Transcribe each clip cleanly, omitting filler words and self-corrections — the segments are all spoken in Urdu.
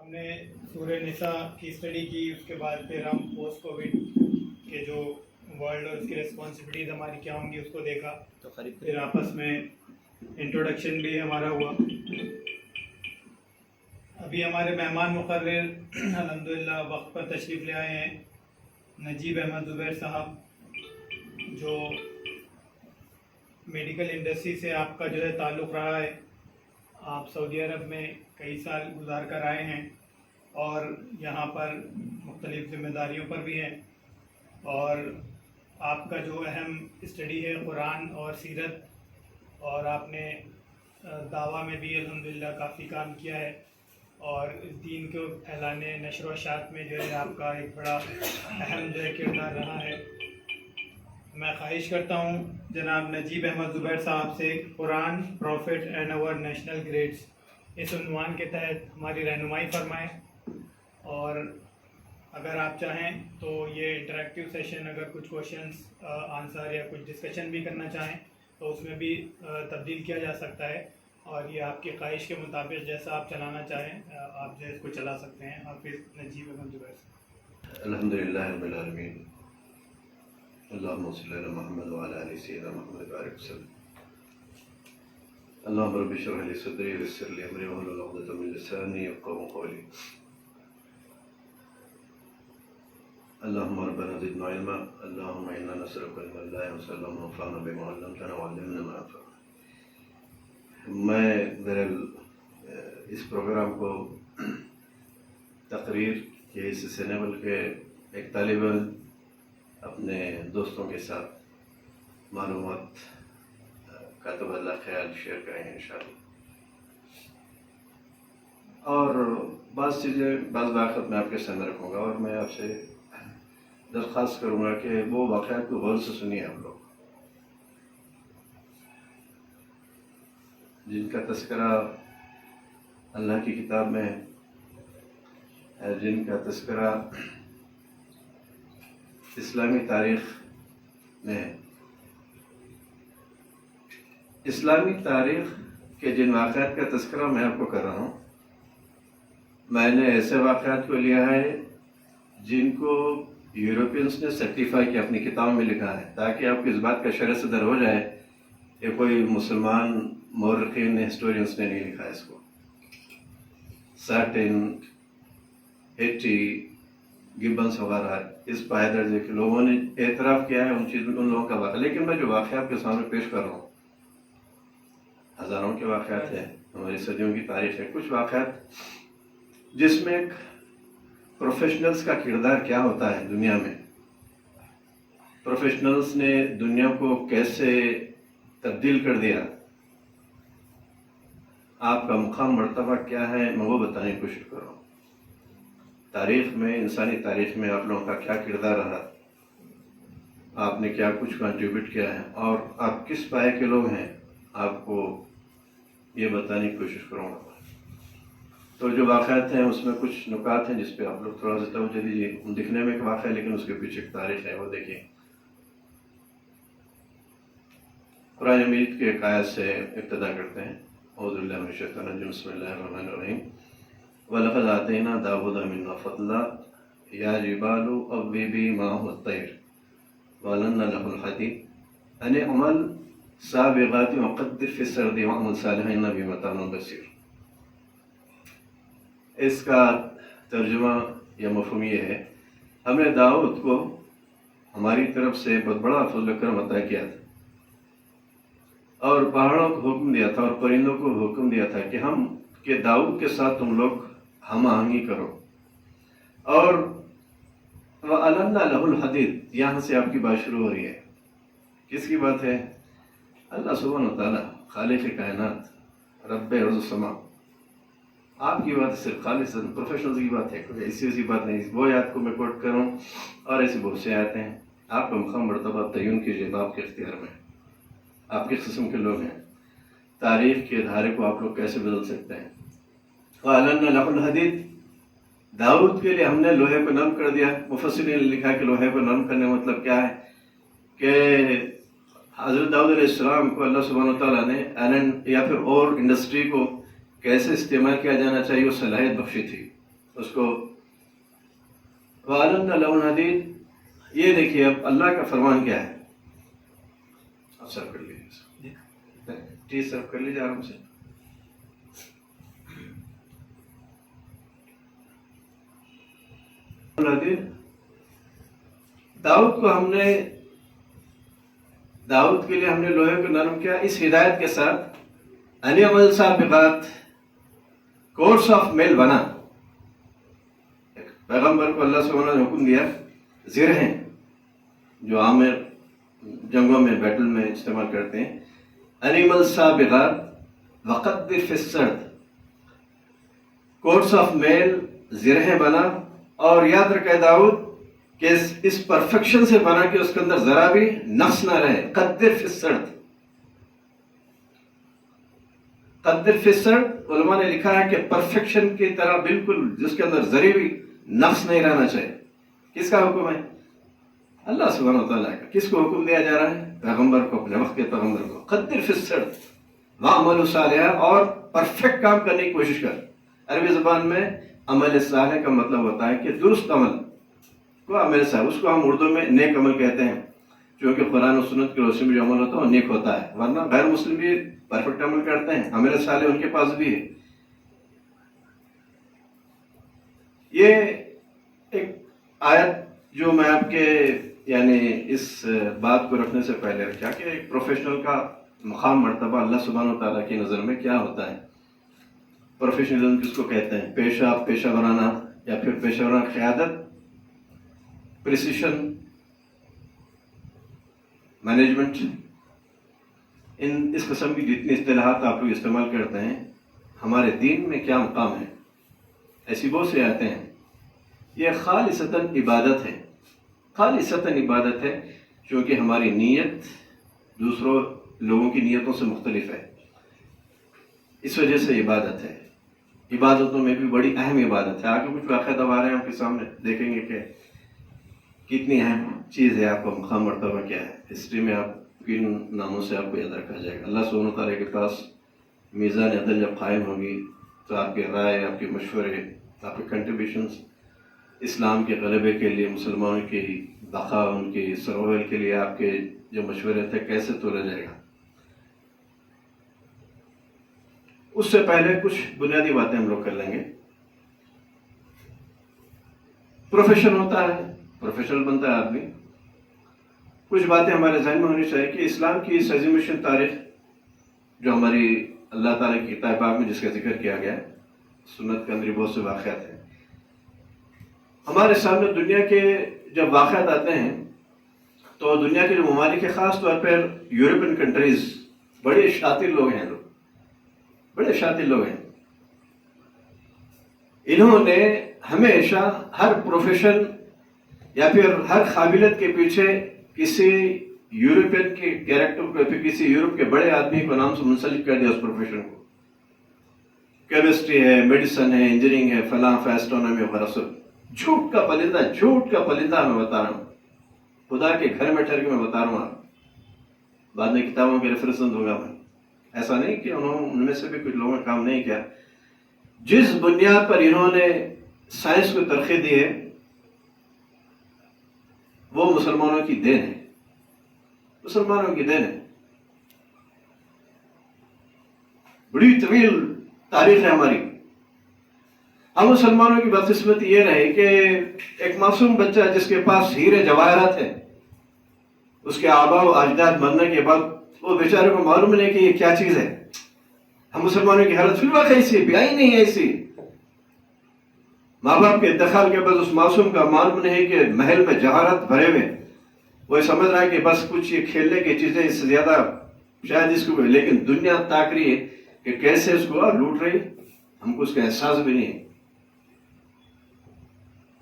ہم نے سورہ نساء کی اسٹڈی کی، اس کے بعد پھر ہم پوسٹ کووڈ کے جو ورلڈ اور اس کی ریسپانسبلٹیز ہماری کیا ہوں گی اس کو دیکھا، پھر آپس میں انٹروڈکشن بھی ہمارا ہوا۔ ابھی ہمارے مہمان مقرر الحمدللہ وقت پر تشریف لے آئے ہیں، نجیب احمد زبیر صاحب، جو میڈیکل انڈسٹری سے آپ کا جو ہے تعلق رہا ہے۔ آپ سعودی عرب میں کئی سال گزار کر آئے ہیں اور یہاں پر مختلف ذمہ داریوں پر بھی ہیں، اور آپ کا جو اہم اسٹڈی ہے قرآن اور سیرت، اور آپ نے دعویٰ میں بھی الحمدللہ کافی کام کیا ہے، اور اس دین کو پھیلانے نشر و اشاعت میں جو ہے آپ کا ایک بڑا اہم جو ہے کردار رہا ہے۔ میں خواہش کرتا ہوں جناب نجیب احمد زبیر صاحب سے قرآن، پروفٹ اینڈ اور نیشنل گریڈس اس عنوان کے تحت ہماری رہنمائی فرمائیں، اور اگر آپ چاہیں تو یہ انٹریکٹیو سیشن، اگر کچھ کوشچنس آنسر یا کچھ ڈسکشن بھی کرنا چاہیں تو اس میں بھی تبدیل کیا جا سکتا ہے، اور یہ آپ کی خواہش کے مطابق جیسا آپ چلانا چاہیں آپ جو ہے اس کو چلا سکتے ہیں۔ حافظ نجیب احمد زبیر صاحب۔ الحمدللہ رب العالمین، اللہم صلی علی محمد وعلی آل سیدنا محمد بارک وسلم۔ اللہم رب اشرح لی صدری ویسر لی امری واحلل عقدۃ من لسانی یفقہوا قولی۔ اللہم ربنا زدنا علما، اللہم انا نسألک علما لا ينفع، اللہم انفعنا بما علمتنا وعلمنا ما ينفعنا۔ میں بہرحال اس پروگرام کو تقریر کے حصے سے نہیں بلکہ ایک طالب علم اپنے دوستوں کے ساتھ معلومات کا تبادلہ خیال شیئر کریں گے انشاءاللہ، اور بعض چیزیں بعض واقعات میں آپ کے سامنے رکھوں گا، اور میں آپ سے درخواست کروں گا کہ وہ واقعات کو غور سے سنیے آپ لوگ، جن کا تذکرہ اللہ کی کتاب میں ہے، جن کا تذکرہ اسلامی تاریخ میں ہے۔ اسلامی تاریخ کے جن واقعات کا تذکرہ میں آپ کو کر رہا ہوں، میں نے ایسے واقعات کو لیا ہے جن کو یورپینس نے سرٹیفائی کیا، اپنی کتابوں میں لکھا ہے، تاکہ آپ کو اس بات کا شرح صدر ہو جائے کہ کوئی مسلمان مورخین نے، ہسٹورینس نے نہیں لکھا ہے اس کو۔ سارٹن، ہیٹی، گبنس وغیرہ اس پائے درجے کے لوگوں نے اعتراف کیا ہے ان چیزوں، ان لوگوں کا واقعہ۔ لیکن میں جو واقعات کے سامنے پیش کر رہا ہوں، ہزاروں کے واقعات ہیں، ہماری صدیوں کی تاریخ ہے، کچھ واقعات جس میں ایک پروفیشنلز کا کردار کیا ہوتا ہے دنیا میں، پروفیشنلز نے دنیا کو کیسے تبدیل کر دیا، آپ کا مقام مرتبہ کیا ہے، میں وہ بتانے کی کوشش کر رہا ہوں۔ تاریخ میں، انسانی تاریخ میں آپ لوگوں کا کیا کردار رہا، آپ نے کیا کچھ کنٹریبیوٹ کیا ہے، اور آپ کس پائے کے لوگ ہیں، آپ کو یہ بتانے کی کوشش کروں گا۔ تو جو واقعات ہیں اس میں کچھ نکات ہیں جس پہ آپ لوگ تھوڑا سا توجہ دیجیے۔ دکھنے میں ایک واقعہ ہے لیکن اس کے پیچھے ایک تاریخ ہے، وہ دیکھیں۔ قرآن مجید کے ایک آیت سے ابتدا کرتے ہیں۔ اعوذ باللہ من الشیطان الرجیم، بسم اللہ الرحمن الرحیم۔ وَلَقَدْ آتَيْنَا دَاوُودَ مِنَّا فَضْلًا يَا جِبَالُ أَوِّبِي مَعَهُ الطَّيْرَ وَأَلَنَّا لَهُ الْحَدِيدَ أَنِ اعْمَلْ سَابِغَاتٍ وَقَدِّرْ فِي السَّرْدِ وَاعْمَلْ صَالِحًا إِنَّهُ بِمَا تَعْمَلُونَ بَصِيرٌ۔ اس کا ترجمہ یا مفہوم یہ ہے، ہم نے داؤد کو ہماری طرف سے بہت بڑا فضل و کرم عطا کیا تھا، اور پہاڑوں کو حکم دیا تھا اور پرندوں کو حکم دیا تھا کہ داؤد کے ساتھ تم لوگ ہم آہنگی کرو، اور وَأَلَنَّا لَهُ الْحَدِيدَ، یہاں سے آپ کی بات شروع ہو رہی ہے۔ کس کی بات ہے؟ اللہ سبحانہ وتعالیٰ، خالق کائنات، رب ارض و سما، آپ کی بات صرف خالص پروفیشنل کی بات ہے، کوئی ایسی ویسی بات نہیں۔ وہ آیات کو میں کوٹ کروں، اور ایسی بہت سے آیتیں ہیں۔ آپ کا مقام مرتبہ تعین کیجیے، آپ کے اختیار میں، آپ کس قسم کے لوگ ہیں، تاریخ کے دھارے کو آپ لوگ کیسے بدل سکتے ہیں۔ وَأَلَنَّا لَهُ الْحَدِيدَ، داؤد کے لیے ہم نے لوہے کو نرم کر دیا۔ مفسرین نے لکھا کہ لوہے کو نرم کرنے کا مطلب کیا ہے، کہ حضرت داؤد علیہ السلام کو اللہ سبحانہ وتعالیٰ نے آئرن یا پھر اور انڈسٹری کو کیسے استعمال کیا جانا چاہیے وہ صلاحیت بخشی تھی۔ اس کو وَعَلَمْنَا لَهُ الْحَدِيدَ. یہ دیکھیے اب اللہ کا فرمان کیا ہے. اب سرو کر لیجیے، ٹی سرو کر لیجیے آرام سے. داؤد کو ہم نے، داؤد کے لیے ہم نے لوہے کو نرم کیا اس ہدایت کے ساتھ ان اعمل سابغات، کورس آف میل بنا. پیغمبر کو اللہ سبحانہ نے حکم دیا زرہیں جو عامر جنگوں میں بیٹل میں استعمال کرتے ہیں، ان اعمل سابغات وقدر فی السرد، کورس آف میل زرہیں بنا. اور یاد رکھے داؤد کہ اس پرفیکشن سے بنا کہ اس کے اندر ذرا بھی نقص نہ رہے. قدر فی السرد، قدر فی السرد علماء نے لکھا ہے کہ پرفیکشن کی طرح بالکل جس کے اندر ذرا بھی نقص نہیں رہنا چاہیے. کس کا حکم ہے؟ اللہ سبحانہ وتعالیٰ کا. کس کو حکم دیا جا رہا ہے؟ پیغمبر کو، اپنے وقت کے پیغمبر کو. قدر فی السرد وَاعْمَلُوا صَالِحًا، اور پرفیکٹ کام کرنے کی کوشش کر. عربی زبان میں عمل صالح کا مطلب ہوتا ہے کہ درست عمل کو عمل صالح، اس کو ہم اردو میں نیک عمل کہتے ہیں، چونکہ قرآن و سنت کی روشنی میں جو عمل ہوتا ہے وہ نیک ہوتا ہے. ورنہ غیر مسلم بھی پرفیکٹ عمل کرتے ہیں، عمل صالح ان کے پاس بھی ہے. یہ ایک آیت جو میں آپ کے یعنی اس بات کو رکھنے سے پہلے رکھا کہ ایک پروفیشنل کا مقام مرتبہ اللہ سبحانہ و تعالیٰ کی نظر میں کیا ہوتا ہے. پروفیشنلزم کس کو کہتے ہیں؟ پیشہ ورانہ یا پھر پیشہ ورانہ قیادت، پریسیشن مینجمنٹ، اس قسم کی جتنی اصطلاحات آپ لوگ استعمال کرتے ہیں، ہمارے دین میں کیا مقام ہے؟ ایسی بہت سے آتے ہیں. یہ خالصتاً عبادت ہے، خالصتاً عبادت ہے، چونکہ ہماری نیت دوسروں لوگوں کی نیتوں سے مختلف ہے، اس وجہ سے عبادت ہے. عبادتوں میں بھی بڑی اہم عبادت ہے. آگے کچھ واقعات اب آ رہے ہیں آپ کے سامنے، دیکھیں گے کہ کتنی اہم چیز ہے، آپ کا مقام مرتبہ کیا ہے. ہسٹری میں آپ کن ناموں سے آپ کو یاد رکھا جائے گا. اللہ سبحانہ تعالیٰ کے پاس میزان عدل جب قائم ہوگی تو آپ کے رائے، آپ کے مشورے، آپ کے کنٹریبیوشنز اسلام کے غلبے کے لیے، مسلمانوں کی بقا، ان کی سروائول کے لیے آپ کے جو مشورے تھے کیسے تولا جائے گا. اس سے پہلے کچھ بنیادی باتیں ہم لوگ کر لیں گے. پروفیشن ہوتا ہے، پروفیشنل بنتا ہے آدمی. کچھ باتیں ہمارے ذہن میں ہونی چاہیے کہ اسلام کی اس عظیم الشان تاریخ جو ہماری اللہ تعالیٰ کی کتاب پاک میں جس کا ذکر کیا گیا، سنت کے اندر بہت سے واقعات ہیں. ہمارے سامنے دنیا کے جب واقعات آتے ہیں تو دنیا کے جو ممالک ہیں، خاص طور پر یورپین کنٹریز، بڑے شاطر لوگ ہیں، بڑے شاطر لوگ ہیں. انہوں نے ہمیشہ ہر پروفیشن یا پھر ہر قابلیت کے پیچھے کسی یورپین کے کیریکٹر کو، پھر کسی یورپ کے بڑے آدمی کو نام سے منسلک کر دیا اس پروفیشن کو. کیمسٹری ہے، میڈیسن ہے، انجینئرنگ ہے، فلاں ایسٹرونومی وغیرہ سب. جھوٹ کا پلندہ، جھوٹ کا پلندہ میں بتا رہا ہوں. خدا کے گھر میں ٹھہر کے میں بتا رہا ہوں. آپ بعد میں کتابوں کے ریفرنس دوں گا میں. ایسا نہیں کہ ان میں سے بھی کچھ لوگوں نے کام نہیں کیا. جس بنیاد پر انہوں نے سائنس کو ترقی دی ہے وہ مسلمانوں کی دین ہے، مسلمانوں کی دین ہے. بڑی طویل تاریخ ہے ہماری. ہم مسلمانوں کی بدقسمتی یہ رہے کہ ایک معصوم بچہ جس کے پاس ہیرے جواہرات ہیں، اس کے آباء و اجداد مرنے کے بعد وہ بیچارے کو معلوم نہیں کہ یہ کیا چیز ہے. ہم مسلمانوں کی حالت فی الواقع ایسی بیائی نہیں ہے. ایسی ماں باپ کے انتقال کے بعد اس معصوم کا معلوم نہیں کہ محل میں جواہرات بھرے ہوئے، وہ سمجھ رہا ہے کہ بس کچھ یہ کھیلنے کی چیزیں، اس سے زیادہ شاید اس کو، لیکن دنیا تاک رہی ہے کہ کیسے اس کو لوٹ رہی، ہم کو اس کا احساس بھی نہیں ہے.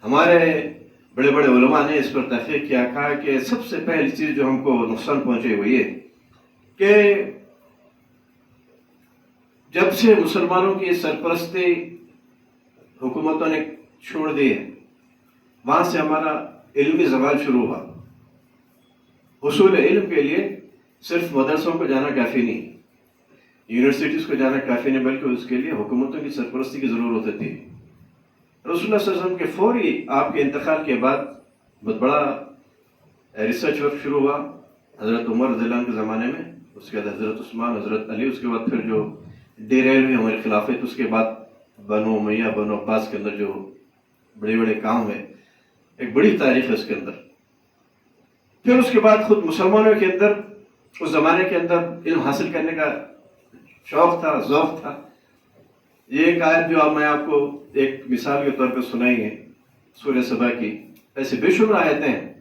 ہمارے بڑے بڑے علماء نے اس پر تحقیق کیا، کہا کہ سب سے پہلی چیز جو ہم کو نقصان پہنچے وہ یہ کہ جب سے مسلمانوں کی سرپرستی حکومتوں نے چھوڑ دی ہے، وہاں سے ہمارا علمی زوال شروع ہوا. حصول علم کے لیے صرف مدرسوں کو جانا کافی نہیں، یونیورسٹیز کو جانا کافی نہیں، بلکہ اس کے لیے حکومتوں کی سرپرستی کی ضرورت ہوتی ہے. رسول اللہ صلی اللہ علیہ وسلم کے فوری آپ کے انتقال کے بعد بہت بڑا ریسرچ ورک شروع ہوا حضرت عمر رضی اللہ عنہ کے زمانے میں، اس کے بعد حضرت عثمان، حضرت علی، اس کے بعد پھر جو ڈیریل ہوئی ہماری خلافت، اس کے بعد بنو امیہ، بنو عباس کے اندر جو بڑے بڑے کام ہوئے، ایک بڑی تاریخ ہے اس کے اندر. پھر اس کے بعد خود مسلمانوں کے اندر اس زمانے کے اندر علم حاصل کرنے کا شوق تھا، ذوق تھا. یہ ایک آیت جو میں آپ کو ایک مثال کے طور پہ سنائیں گے سورہ سبا کی، ایسے بے شمار آیتیں ہیں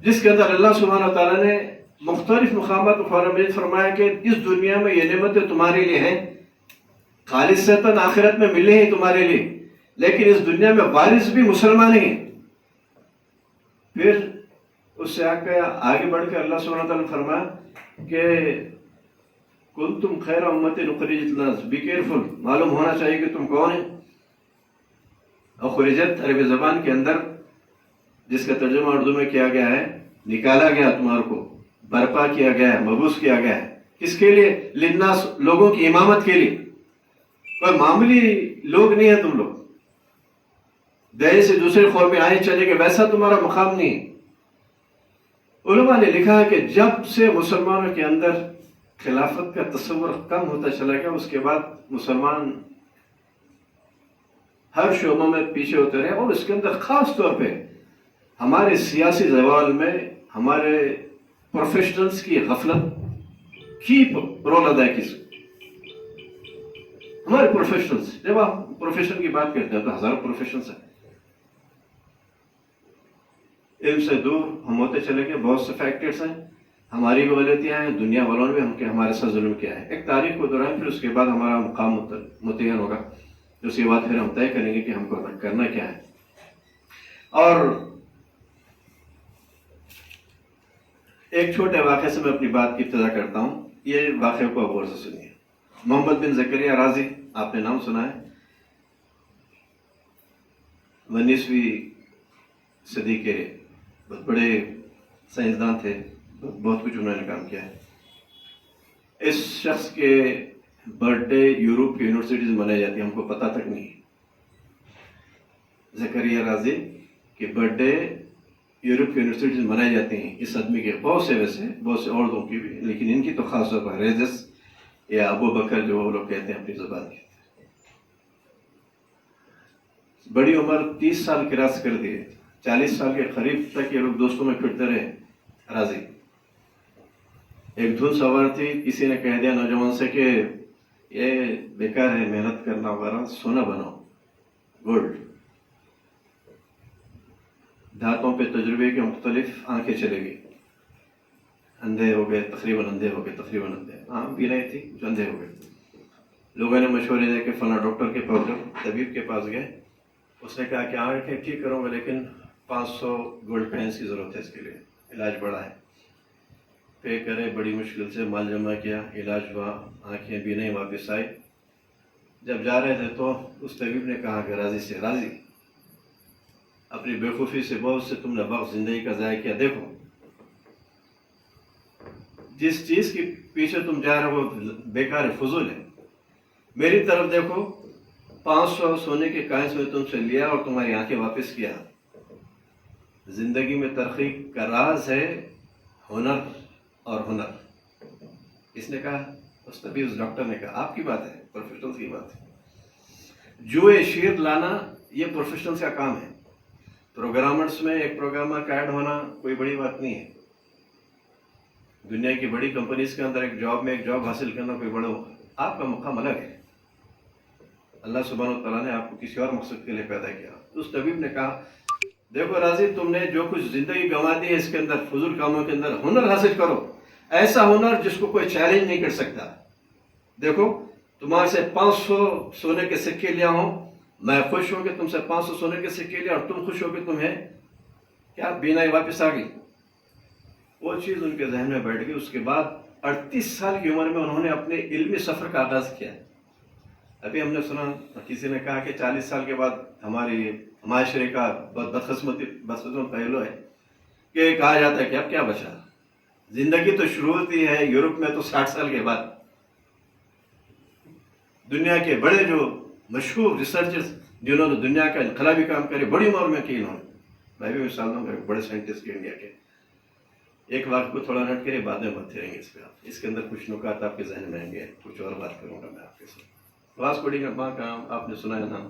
جس کے اندر اللہ سبحانہ و تعالیٰ نے مختلف مقامات پر قرآن مجید فرمایا کہ اس دنیا میں یہ نعمتیں تمہارے لیے ہیں، خالصتاً آخرت میں ملے ہیں تمہارے لیے، لیکن اس دنیا میں وارث بھی مسلمان ہیں. پھر اس سے آگے بڑھ کے اللہ سبحانہ وتعالیٰ نے فرمایا کہ کنتم خیر امت اخرجت للناس، بی کیئرفل، معلوم ہونا چاہیے کہ تم کون ہیں. اخرجت عربی زبان کے اندر جس کا ترجمہ اردو میں کیا گیا ہے نکالا گیا، تمہارے کو برپا کیا گیا ہے، مبعوث کیا گیا ہے. کس کے لیے؟ للناس، لوگوں کی امامت کے لیے. کوئی معمولی لوگ نہیں ہیں تم لوگ، دہلی سے دوسرے خور میں آئے چلے گئے، ویسا تمہارا مقام نہیں ہے. علماء نے لکھا ہے کہ جب سے مسلمانوں کے اندر خلافت کا تصور کم ہوتا چلا گیا، اس کے بعد مسلمان ہر شعبوں میں پیچھے ہوتے رہے، اور اس کے اندر خاص طور پہ ہمارے سیاسی زوال میں ہمارے پروفیشنلز کی غفلت کی رول ادا کی. ہمارے پروفیشنلز، جب آپ پروفیشن کی بات کرتے ہیں تو ہزاروں پروفیشنز ہیں، علم سے دور ہم ہوتے چلے گئے. بہت سے فیکٹرز ہیں، ہماری بھی غلطیاں ہیں، دنیا والوں نے بھی ہمارے ساتھ ظلم کیا ہے. ایک تاریخ کو دوران پھر اس کے بعد ہمارا مقام متعین ہوگا، اس کے بعد پھر ہم طے کریں گے کہ ہم کو کرنا کیا ہے. اور ایک چھوٹے واقعے سے میں اپنی بات کی ابتدا کرتا ہوں. یہ واقعے کو آپ غور سے سنیے. محمد بن زکریا رازی، آپ نے نام سنا ہے، 19ویں صدی کے بہت بڑے سائنسدان تھے، بہت کچھ انہوں نے کام کیا ہے. اس شخص کے برتھ ڈے یورپ کی یونیورسٹیز میں منائی جاتی ہے، ہم کو پتہ تک نہیں. زکریا رازی کے برتھ ڈے یورپ کی یونیورسٹیز میں منائی جاتی ہیں. اس آدمی کے بہت سے، ویسے بہت سے اور لوگوں کی بھی، لیکن ان کی تو خاص طور پر ریزس یا ابو بکر جو وہ لوگ کہتے ہیں اپنی زبان کی. بڑی عمر 30 سال کراس کر دی، 40 سال کے قریب تک یہ لوگ دوستوں میں پھرتے رہے. راضی ایک دھن سوار تھی، کسی نے کہہ دیا نوجوان سے کہ یہ بیکار ہے محنت کرنا وغیرہ، سونا بناؤ، گولڈ. دھاتوں پہ تجربے کے مختلف آنکھیں چلے گئی، اندھے ہو گئے، تقریباً اندھے ہو گئے، تقریباً اندھے، آنکھ بھی نہیں تھی، جو اندھے ہو گئے. لوگوں نے مشورے دے کہ فلاں ڈاکٹر کے پاس، طبیب کے پاس گئے. اس نے کہا کہ آنکھیں ٹھیک کروں گا لیکن 500 گولڈ کائنس کی ضرورت ہے، اس کے لیے علاج بڑا ہے. پے کرے، بڑی مشکل سے مال جمع کیا، علاج ہوا، آنکھیں بھی نہیں واپس آئی. جب جا رہے تھے تو اس طبیب نے کہا کہ راضی سے، راضی اپنی بیوقوفی سے بہت سے تم نے وقت زندگی کا ضائع کیا. دیکھو جس چیز کے پیچھے تم جا رہے ہو وہ بیکار ہے، فضول ہے. میری طرف دیکھو، 500 سونے کے کائنس میں تم سے لیا اور تمہاری آنکھیں واپس کیا. زندگی میں ترقی کا راز ہے ہنر اور ہنر. اس نے کہا، اس طبیب اس ڈاکٹر نے کہا آپ کی بات ہے، پروفیشنلز کی بات ہے. جوئے شیر لانا یہ پروفیشنلز کا کام ہے. پروگرامرز میں ایک پروگرامر کا ایڈ ہونا کوئی بڑی بات نہیں ہے. دنیا کی بڑی کمپنیز کے اندر ایک جاب حاصل کرنا کوئی بڑا، آپ کا مقام الگ ہے. اللہ سبحانہ و تعالیٰ نے آپ کو کسی اور مقصد کے لیے پیدا کیا. اس طبیب نے کہا دیکھو راضی، تم نے جو کچھ زندگی گنوا دی ہے اس کے اندر فضول کاموں کے اندر ہنر حاصل کرو، ایسا ہنر جس کو کوئی چیلنج نہیں کر سکتا. دیکھو تمہارے سے 500 سونے کے سکے لیا ہوں، میں خوش ہوں کہ تم سے 500 سونے کے سکے لیا، اور تم خوش ہو کہ تمہیں کیا بینائی واپس آ گئی. وہ چیز ان کے ذہن میں بیٹھ گئی. اس کے بعد 38 سال کی عمر میں انہوں نے اپنے علمی سفر کا آغاز کیا. ابھی ہم نے سنا کسی نے کہا کہ 40 سال کے بعد ہماری معاشرے کا بدقسمت پہلو ہے کہ کہا جاتا ہے کہ اب کیا بچا. زندگی تو شروع ہوتی ہے یورپ میں تو 60 سال کے بعد. دنیا کے بڑے جو مشہور ریسرچرز جنہوں نے دنیا کا انقلابی کام کرے بڑی عمر میں کی انہوں نے. میں بھی مثال دوں گا بڑے سائنٹسٹ کے انڈیا کے. ایک واقعہ کو تھوڑا نوٹ کرے، بعد میں بڑھتے رہیں گے اس پہ. آپ اس کے اندر کچھ نکات آپ کے ذہن میں آئیں گے، کچھ اور بات کروں گا میں آپ کے ساتھ. واسکو ڈی گاما کا آپ نے سنا ہے نام،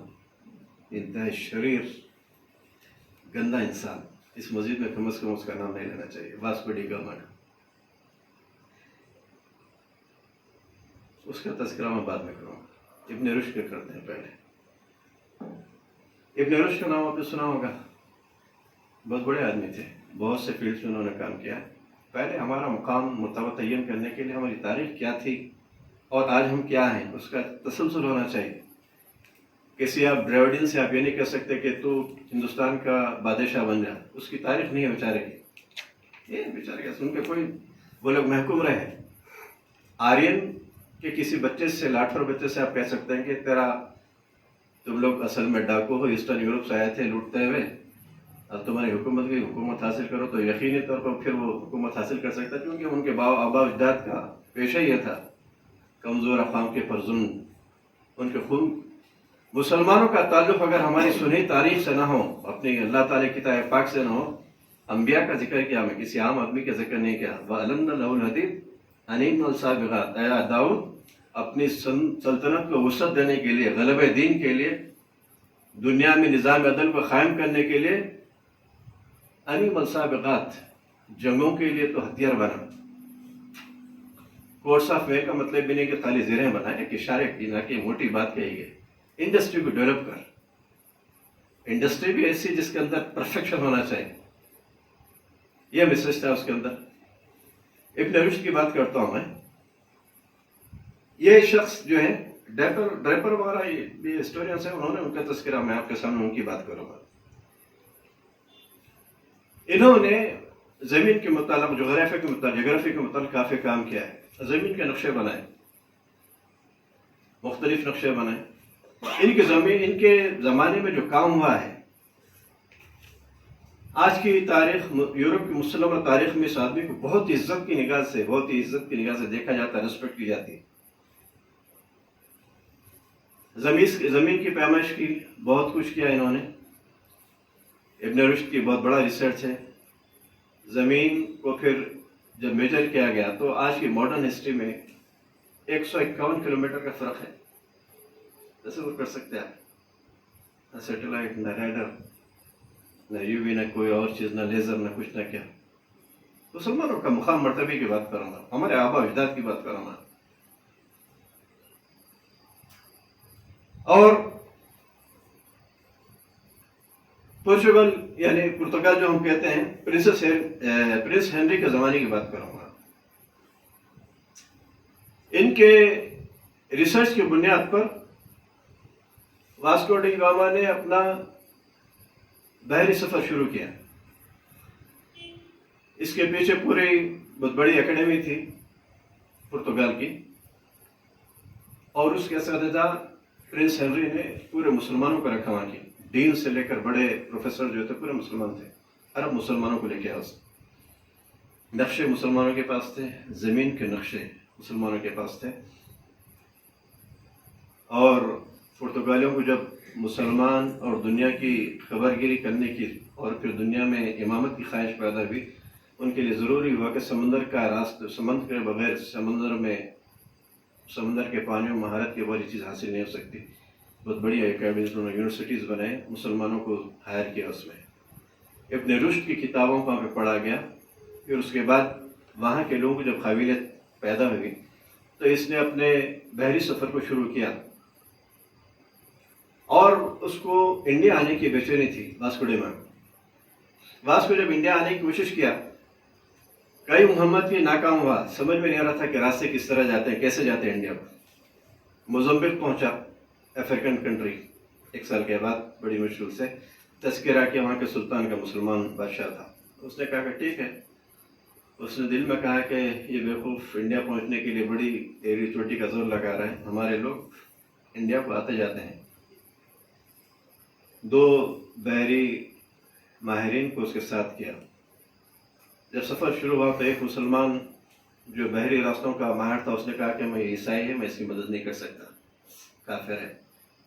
انتہائی شریر گندا انسان. اس مسجد میں کم از کم اس کا نام نہیں لینا چاہیے، واسکو ڈی گاما کا. اس کا تذکرہ میں بعد میں کروں گا. ابن رشد کا کرتے ہیں پہلے. ابن رشد کا نام آپ نے سنا ہوگا، بہت بڑے آدمی تھے، بہت سے فیلڈز میں انہوں نے کام کیا. پہلے ہمارا مقام متعین کرنے کے لیے ہماری تاریخ کیا تھی اور آج ہم کیا ہیں اس کا تسلسل ہونا چاہیے. کسی آپ ڈریوڈین سے آپ یہ نہیں کہہ سکتے کہ تو ہندوستان کا بادشاہ بن جا، اس کی تاریخ نہیں ہے بیچارے کی. یہ بیچارے کا سن کے کوئی، وہ لوگ محکوم رہے. آرین کے کسی بچے سے، لاٹھور بچے سے آپ کہہ سکتے ہیں کہ تم لوگ اصل میں ڈاکو ہو، ایسٹرن یورپ سے آئے تھے لوٹتے ہوئے، اب تمہاری حکومت کی حکومت حاصل کرو، تو یقینی طور پر پھر وہ حکومت حاصل کر سکتا، کیونکہ ان کے آبا اجداد کا پیشہ یہ تھا کمزور اقوام کے پر ظلم. ان کے خون. مسلمانوں کا تعلق اگر ہماری سنی تاریخ سے نہ ہو، اپنی اللہ تعالیٰ کی کتاب پاک سے نہ ہو، انبیاء کا ذکر کیا، میں کسی عام آدمی کا ذکر نہیں کیا. وَأَلَنَّ لَهُ الْحَدِيدِ أَنِيمُ الْسَابِغَاتِ. اے داؤد اپنی سلطنت کو وسعت دینے کے لیے، غلبہ دین کے لیے، دنیا میں نظام عدل کو قائم کرنے کے لیے، انیم السابغات، جنگوں کے لیے تو ہتھیار بنا. کورس آف وے کا مطلب بھی نہیں کہ خالی زیریں بنائے، کہ اشارے کی نہ کہ موٹی بات کہی ہے. انڈسٹری کو ڈیولپ کر. انڈسٹری بھی ایسی جس کے اندر پرفیکشن ہونا چاہیے. یہ میسج تھا اس کے اندر. ابن رشد کی بات کرتا ہوں میں. یہ شخص جو ہے ڈریپر وغیرہ یہ ہسٹورینس ہیں، انہوں نے ان کا تذکرہ میں آپ کے سامنے ان کی بات کروں گا. انہوں نے زمین کے متعلق، جغرافی کے متعلق کافی کام کیا ہے. زمین کے نقشے بنائے، مختلف نقشے بنائے. ان کے زمانے میں جو کام ہوا ہے، آج کی تاریخ، یورپ کی مسلمہ تاریخ میں اس آدمی کو بہت عزت کی نگاہ سے دیکھا جاتا ہے، رسپیکٹ کی جاتی ہے. زمین کی پیمائش کی بہت کچھ کیا انہوں نے. ابن رشد کی بہت بڑا ریسرچ ہے. زمین کو پھر جب میجر کیا گیا تو آج کی ماڈرن ہسٹری میں 151 کلومیٹر کا فرق ہے. تصور کر سکتے ہیں آپ. نہ سیٹلائٹ، نہ ریڈر، نہ یو وی، نہ کوئی اور چیز، نہ لیزر، نہ کچھ، نہ کیا. مسلمانوں کا مقام مرتبے کی بات کروں گا، ہمارے آبا اجداد کی بات کروں گا. اور پورچوگل یعنی پرتگال جو ہم کہتے ہیں، پرنس ہنری کے زمانے کی بات کروں گا. ان کے ریسرچ کی بنیاد پر واسکو ڈی گاما نے اپنا بحری سفر شروع کیا. اس کے پیچھے پوری بہت بڑی اکیڈمی تھی پرتگال کی، اور اس کے اساتذہ پرنس ہنری نے پورے مسلمانوں کو رکھا وہاں کی. ڈین سے لے کر بڑے پروفیسر جو تھے پورے مسلمان تھے. عرب مسلمانوں کو لے کے آؤ. نقشے مسلمانوں کے پاس تھے، زمین کے نقشے مسلمانوں کے پاس تھے. اور پرتگالیوں کو جب مسلمان اور دنیا کی خبر گیری کرنے کی اور پھر دنیا میں امامت کی خواہش پیدا ہوئی، ان کے لیے ضروری ہوا کہ سمندر کا راستہ، سمندر کے بغیر سمندر کے پانیوں مہارت کی بڑی چیز حاصل نہیں ہو سکتی. بہت بڑی اکیڈمیز، انہوں نے یونیورسٹیز بنائے، مسلمانوں کو ہائر کیا. اس میں ابن رشد کی کتابوں کو وہاں پہ پڑھا گیا. پھر اس کے بعد وہاں کے لوگوں کو جب قابلیت پیدا ہوئی تو اس نے اپنے بحری سفر کو شروع کیا. اور اس کو انڈیا آنے کی بے چینی تھی. واسکو جب انڈیا آنے کی کوشش کیا، کئی محمد کی ناکام ہوا. سمجھ میں نہیں آ رہا تھا کہ راستے کس طرح جاتے ہیں، کیسے جاتے ہیں انڈیا کو. موزمبیق پہنچا، افریقن کنٹری. 1 سال کے بعد بڑی مشکل سے تذکرہ کیا وہاں کے سلطان کا، مسلمان بادشاہ تھا. اس نے کہا کہ ٹھیک ہے. اس نے دل میں کہا کہ یہ بیوقوف انڈیا پہنچنے کے لیے بڑی ایری چوٹی کا زور لگا رہے ہیں. ہمارے لوگ انڈیا کو آتے جاتے ہیں. 2 بحری ماہرین کو اس کے ساتھ کیا. جب سفر شروع ہوا تو ایک مسلمان جو بحری راستوں کا ماہر تھا، اس نے کہا کہ میں عیسائی ہے، میں اس کی مدد نہیں کر سکتا، کافر ہے.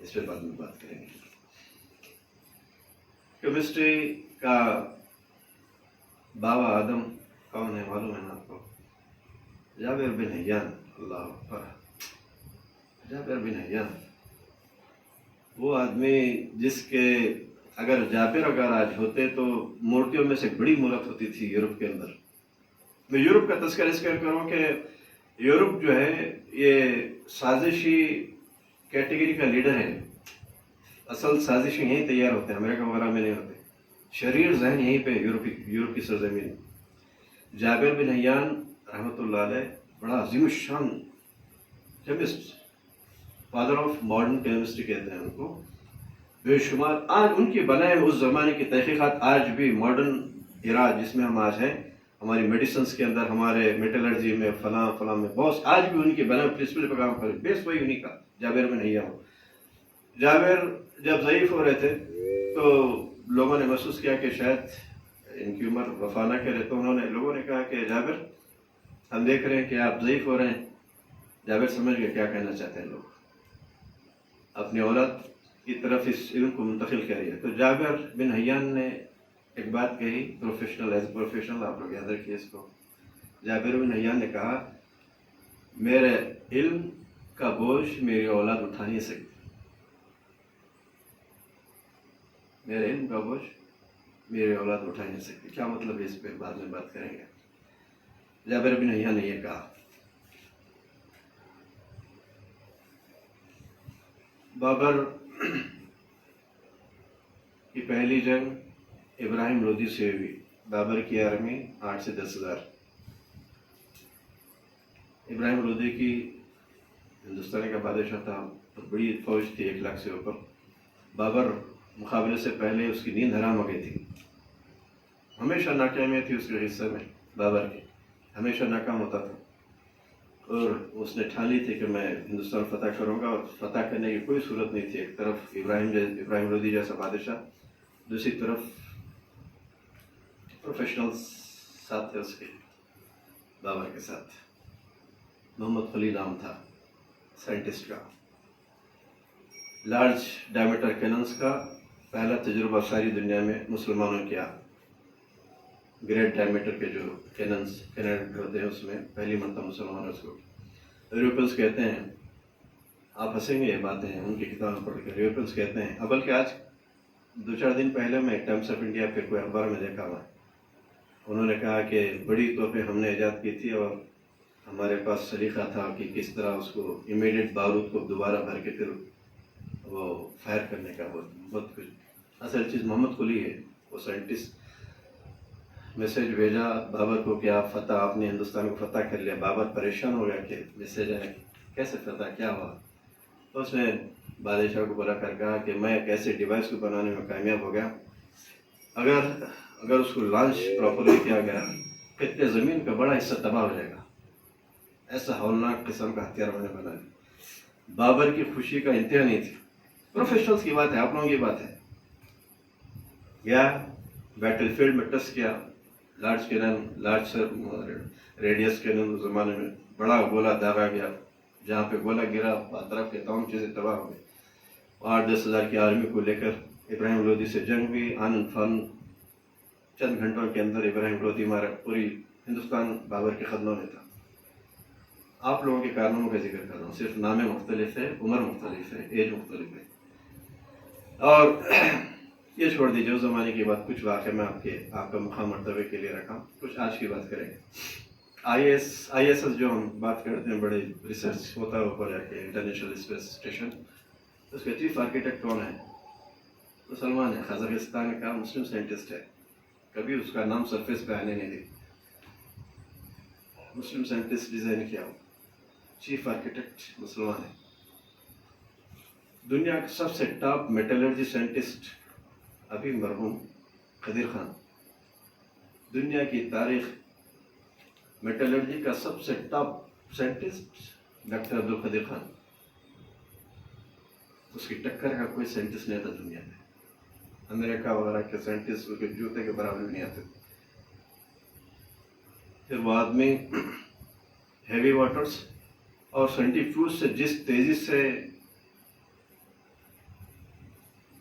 اس پہ بعد میں بات کریں گے. کیمسٹری کا بابا آدم کون ہے معلوم ہے نا آپ کو؟ جابر بن حیان. اللہ اکبر. جابر بن حیان وہ آدمی جس کے اگر جابر آج ہوتے تو مورتیوں میں سے بڑی مورت ہوتی تھی یورپ کے اندر. میں یورپ کا تذکرہ اس کروں کہ یورپ جو ہے یہ سازشی کیٹیگری کا لیڈر ہے. اصل سازشیں یہیں تیار ہوتے ہیں، امریکہ وغیرہ میں نہیں ہوتے. شریر ذہن یہیں پہ یورپ کی سرزمین. جابر بن حیان رحمۃ اللہ علیہ بڑا عظیم الشان chemist, father of modern chemistry کہتے ہیں ان کو. بے شمار آج ان کی بنائے اس زمانے کی تحقیقات آج بھی ماڈرن ایرا جس میں ہم آج ہیں، ہماری میڈیسنس کے اندر، ہمارے میٹلرجی میں، فلاں میں بہت آج بھی ان کی بنائے پرنسپل پہ کام کرے. بیس وہی انہیں کا جابر بن حیان. جابر جب ضعیف ہو رہے تھے تو لوگوں نے محسوس کیا کہ شاید ان کی عمر وفا نہ کرے، تو لوگوں نے کہا کہ جابر ہم دیکھ رہے ہیں کہ آپ ضعیف ہو رہے ہیں. جابر سمجھ گئے کیا کہنا چاہتے ہیں لوگ، اپنی اولاد کی طرف اس علم کو منتقل کریے. تو جابر بن حیان نے ایک بات کہی، پروفیشنل آپ لوگ یاد رکھیے اس کو. جابر بن حیان نے کہا میرے علم کا بوجھ میری اولاد اٹھا نہیں سکتی. میرے علم کا بوجھ میری اولاد اٹھا نہیں سکتی. کیا مطلب ہے اس پہ بعد میں بات کریں گے. جابر بن حیان نے یہ کہا. بابر کی پہلی جنگ ابراہیم لودھی سے ہوئی. بابر کی آرمی 8 سے 10,000. ابراہیم لودھی کی ہندوستان کا بادشاہ تھا، بڑی فوج تھی 1 لاکھ سے اوپر. بابر مقابلے سے پہلے اس کی نیند حرام ہو گئی تھی. ہمیشہ ناکامی تھی اس کے حصے میں. بابر کی ہمیشہ ناکام ہوتا تھا، اور اس نے ٹھان لی تھی کہ میں ہندوستان فتح کروں گا، اور فتح کرنے کی کوئی صورت نہیں تھی. ایک طرف ابراہیم لودھی جیسا بادشاہ، دوسری طرف پروفیشنل ساتھ تھے اس کے بابر کے ساتھ. محمد قلی نام تھا سائنٹسٹ کا. لارج ڈائمیٹر کیننس کا پہلا تجربہ ساری دنیا میں مسلمانوں کیا. گریٹ ڈائمیٹر کے جو کیننس ہوتے ہیں اس میں پہلی مرتبہ مسلمانوں اس کو یوروپینس کہتے ہیں. آپ ہنسیں گے یہ باتیں ہیں ان کی کتابیں پڑھ کر. یوروپینس کہتے ہیں. بلکہ آج 2-4 دن پہلے میں ٹائمس آف انڈیا پہ کوئی اخبار میں دیکھا ہوا، انہوں نے کہا کہ بڑی توپیں ہم نے ایجاد کی تھی، اور ہمارے پاس سلیقہ تھا کہ کس طرح اس کو امیڈیٹ بارود کو دوبارہ بھر کے پھر وہ فائر کرنے کا. بہت کچھ. اصل چیز محمد قلی ہے، وہ سائنٹسٹ. میسیج بھیجا بابر کو کہ آپ نے ہندوستان کو فتح کر لیا. بابر پریشان ہو گیا کہ میسیج ہے کیسے فتح، کیا ہوا. تو اس نے بادشاہ کو بلا کر کہا کہ میں ایک ایسے ڈیوائس کو بنانے میں کامیاب ہو گیا، اگر اس کو لانچ پراپرلی کیا گیا کتنے زمین کا بڑا حصہ تباہ ہو جائے گا. ایسا ہولناک قسم کا ہتھیار میں نے بنا لیا. بابر کی خوشی کا انتہا نہیں تھی. پروفیشنلز کی بات ہے، آپ لوگوں کی بات ہے. گیا بیٹل فیلڈ میں ٹچ کیا. لارج ریڈیس کینن زمانے میں بڑا گولا داغا گیا. جہاں پہ گولا گرا طرف کے تمام چیزیں تباہ ہو گئی. 8-10 ہزار کی آرمی کو لے کر ابراہیم لودھی سے جنگ بھی آنن فن. چند گھنٹوں کے اندر ابراہیم لودھی ہمارا پوری ہندوستان بابر کے قدموں میں تھا. آپ لوگوں کے کارناموں کا ذکر کر رہا ہوں، صرف نام مختلف ہے، عمر مختلف ہے، ایج مختلف ہے. اور یہ چھوڑ دیجیے اس زمانے کی بات. کچھ واقعہ میں آپ کا مقام مرتبے کے لیے رکھا. کچھ آج کی بات کریں گے. آئی ایس جو ہم بات کرتے ہیں، بڑے ریسرچ ہوتا ہے اوپر جا کے انٹرنیشنل اسپیس اسٹیشن. اس کے چیف آرکیٹیکٹ کون ہے؟ مسلمان ہے، قازقستان کا مسلم سائنٹسٹ ہے. کبھی اس کا نام سرفیس پہ آنے نہیں دی. مسلم سائنٹسٹ ڈیزائن کیا ہو، چیف آرکیٹیکٹ مسلمان ہے. دنیا کا سب سے ٹاپ میٹلرجی سائنٹسٹ ابھی مرحوم قدیر خان. دنیا کی تاریخ میٹلرجی کا سب سے top scientist doctor Abdul Qadeer Khan. اس کی ٹکر کا کوئی سائنٹسٹ نہیں تھا دنیا میں. امریکہ وغیرہ کے سائنٹسٹ کے جوتے کے برابر بھی نہیں آتے. پھر وہ آدمی ہیوی واٹرز اور سینٹریفیوج سے جس تیزی سے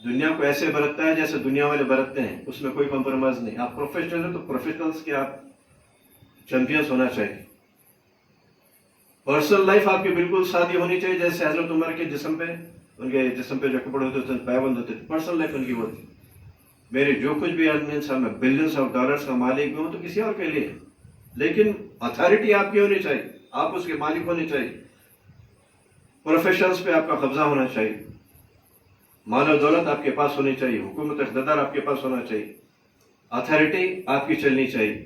دنیا کو ایسے برتتا ہے جیسے دنیا والے برتتے ہیں، اس میں کوئی کمپرومائز نہیں. آپ پروفیشنل ہیں تو پروفیشنلز کے آپ چیمپئنس ہونا چاہیے. پرسنل لائف آپ کی بالکل سادی ہونی چاہیے، جیسے حضرت عمر کے جسم پہ، ان کے جسم پہ جو کپڑے ہوتے تھے پائبند ہوتے تھے، پرسنل لائف ان کی وہ تھی. میرے جو کچھ بھی ارننگس ہے، میں بلینس آف ڈالرز کا مالک بھی ہوں تو کسی اور کے لیے، لیکن اتھارٹی آپ کی ہونی چاہیے، آپ اس کے مالک ہونے چاہیے. پروفیشنز پہ آپ کا قبضہ ہونا چاہیے، مال و دولت آپ کے پاس ہونی چاہیے، حکومت اقتدار آپ کے پاس ہونا چاہیے، اتھارٹی آپ کی چلنی چاہیے.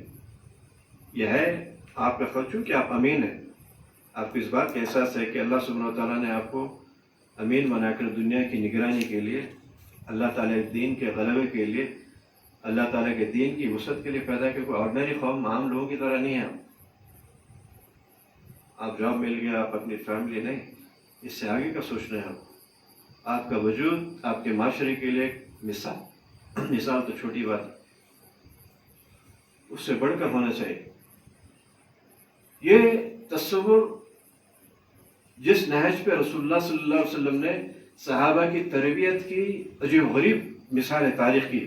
یہ ہے آپ کا فرض، چونکہ آپ امین ہیں. آپ کو اس بات کا احساس ہے کہ اللہ سبحانہ و تعالیٰ نے آپ کو امین بنا کر دنیا کی نگرانی کے لیے، اللہ تعالیٰ کے دین کے غلبے کے لیے، اللہ تعالیٰ کے دین کی وسعت کے لیے پیدا کیا. کوئی آرڈنری قوم عام لوگوں کی طرح نہیں ہے. آپ جاب مل گیا، آپ اپنی فیملی نہیں، اس سے آگے کا سوچنا ہے. آپ کا وجود آپ کے معاشرے کے لیے مثال تو چھوٹی بات ہے، اس سے بڑھ کر ہونا چاہیے. یہ تصور جس نہج پہ رسول اللہ صلی اللہ علیہ وسلم نے صحابہ کی تربیت کی عجیب غریب مثال ہے تاریخ کی.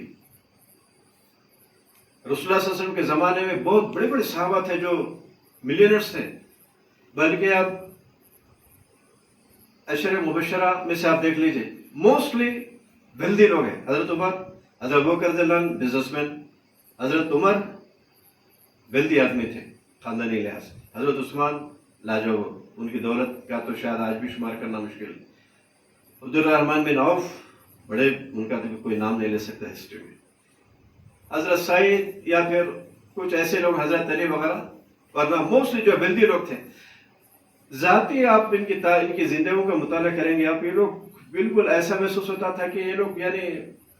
رسول اللہ صلی اللہ علیہ وسلم کے زمانے میں بہت بڑے بڑے صحابہ تھے جو ملینرز تھے، بلکہ اب عشر مبشرہ میں سے آپ دیکھ لیجئے موسٹلی ویلدی لوگ ہیں. حضرت عمر، حضرت ابوبکر رضی اللہ عنہ بزنس مین، حضرت عمر ویلدی آدمی تھے خاندانی لحاظ سے، حضرت عثمان لاجواب، ان کی دولت کا تو شاید آج بھی شمار کرنا مشکل ہے. عبد الرحمن بن عوف، بڑے، ان کا تو کوئی نام نہیں لے سکتا ہسٹری میں. حضرت سعید یا پھر کچھ ایسے لوگ، حضرت علی وغیرہ، ورنہ موسٹلی جو ویلدی لوگ تھے. ذاتی آپ ان کی زندگیوں کا مطالعہ کریں گے، آپ یہ لوگ بالکل ایسا محسوس ہوتا تھا کہ یہ لوگ یعنی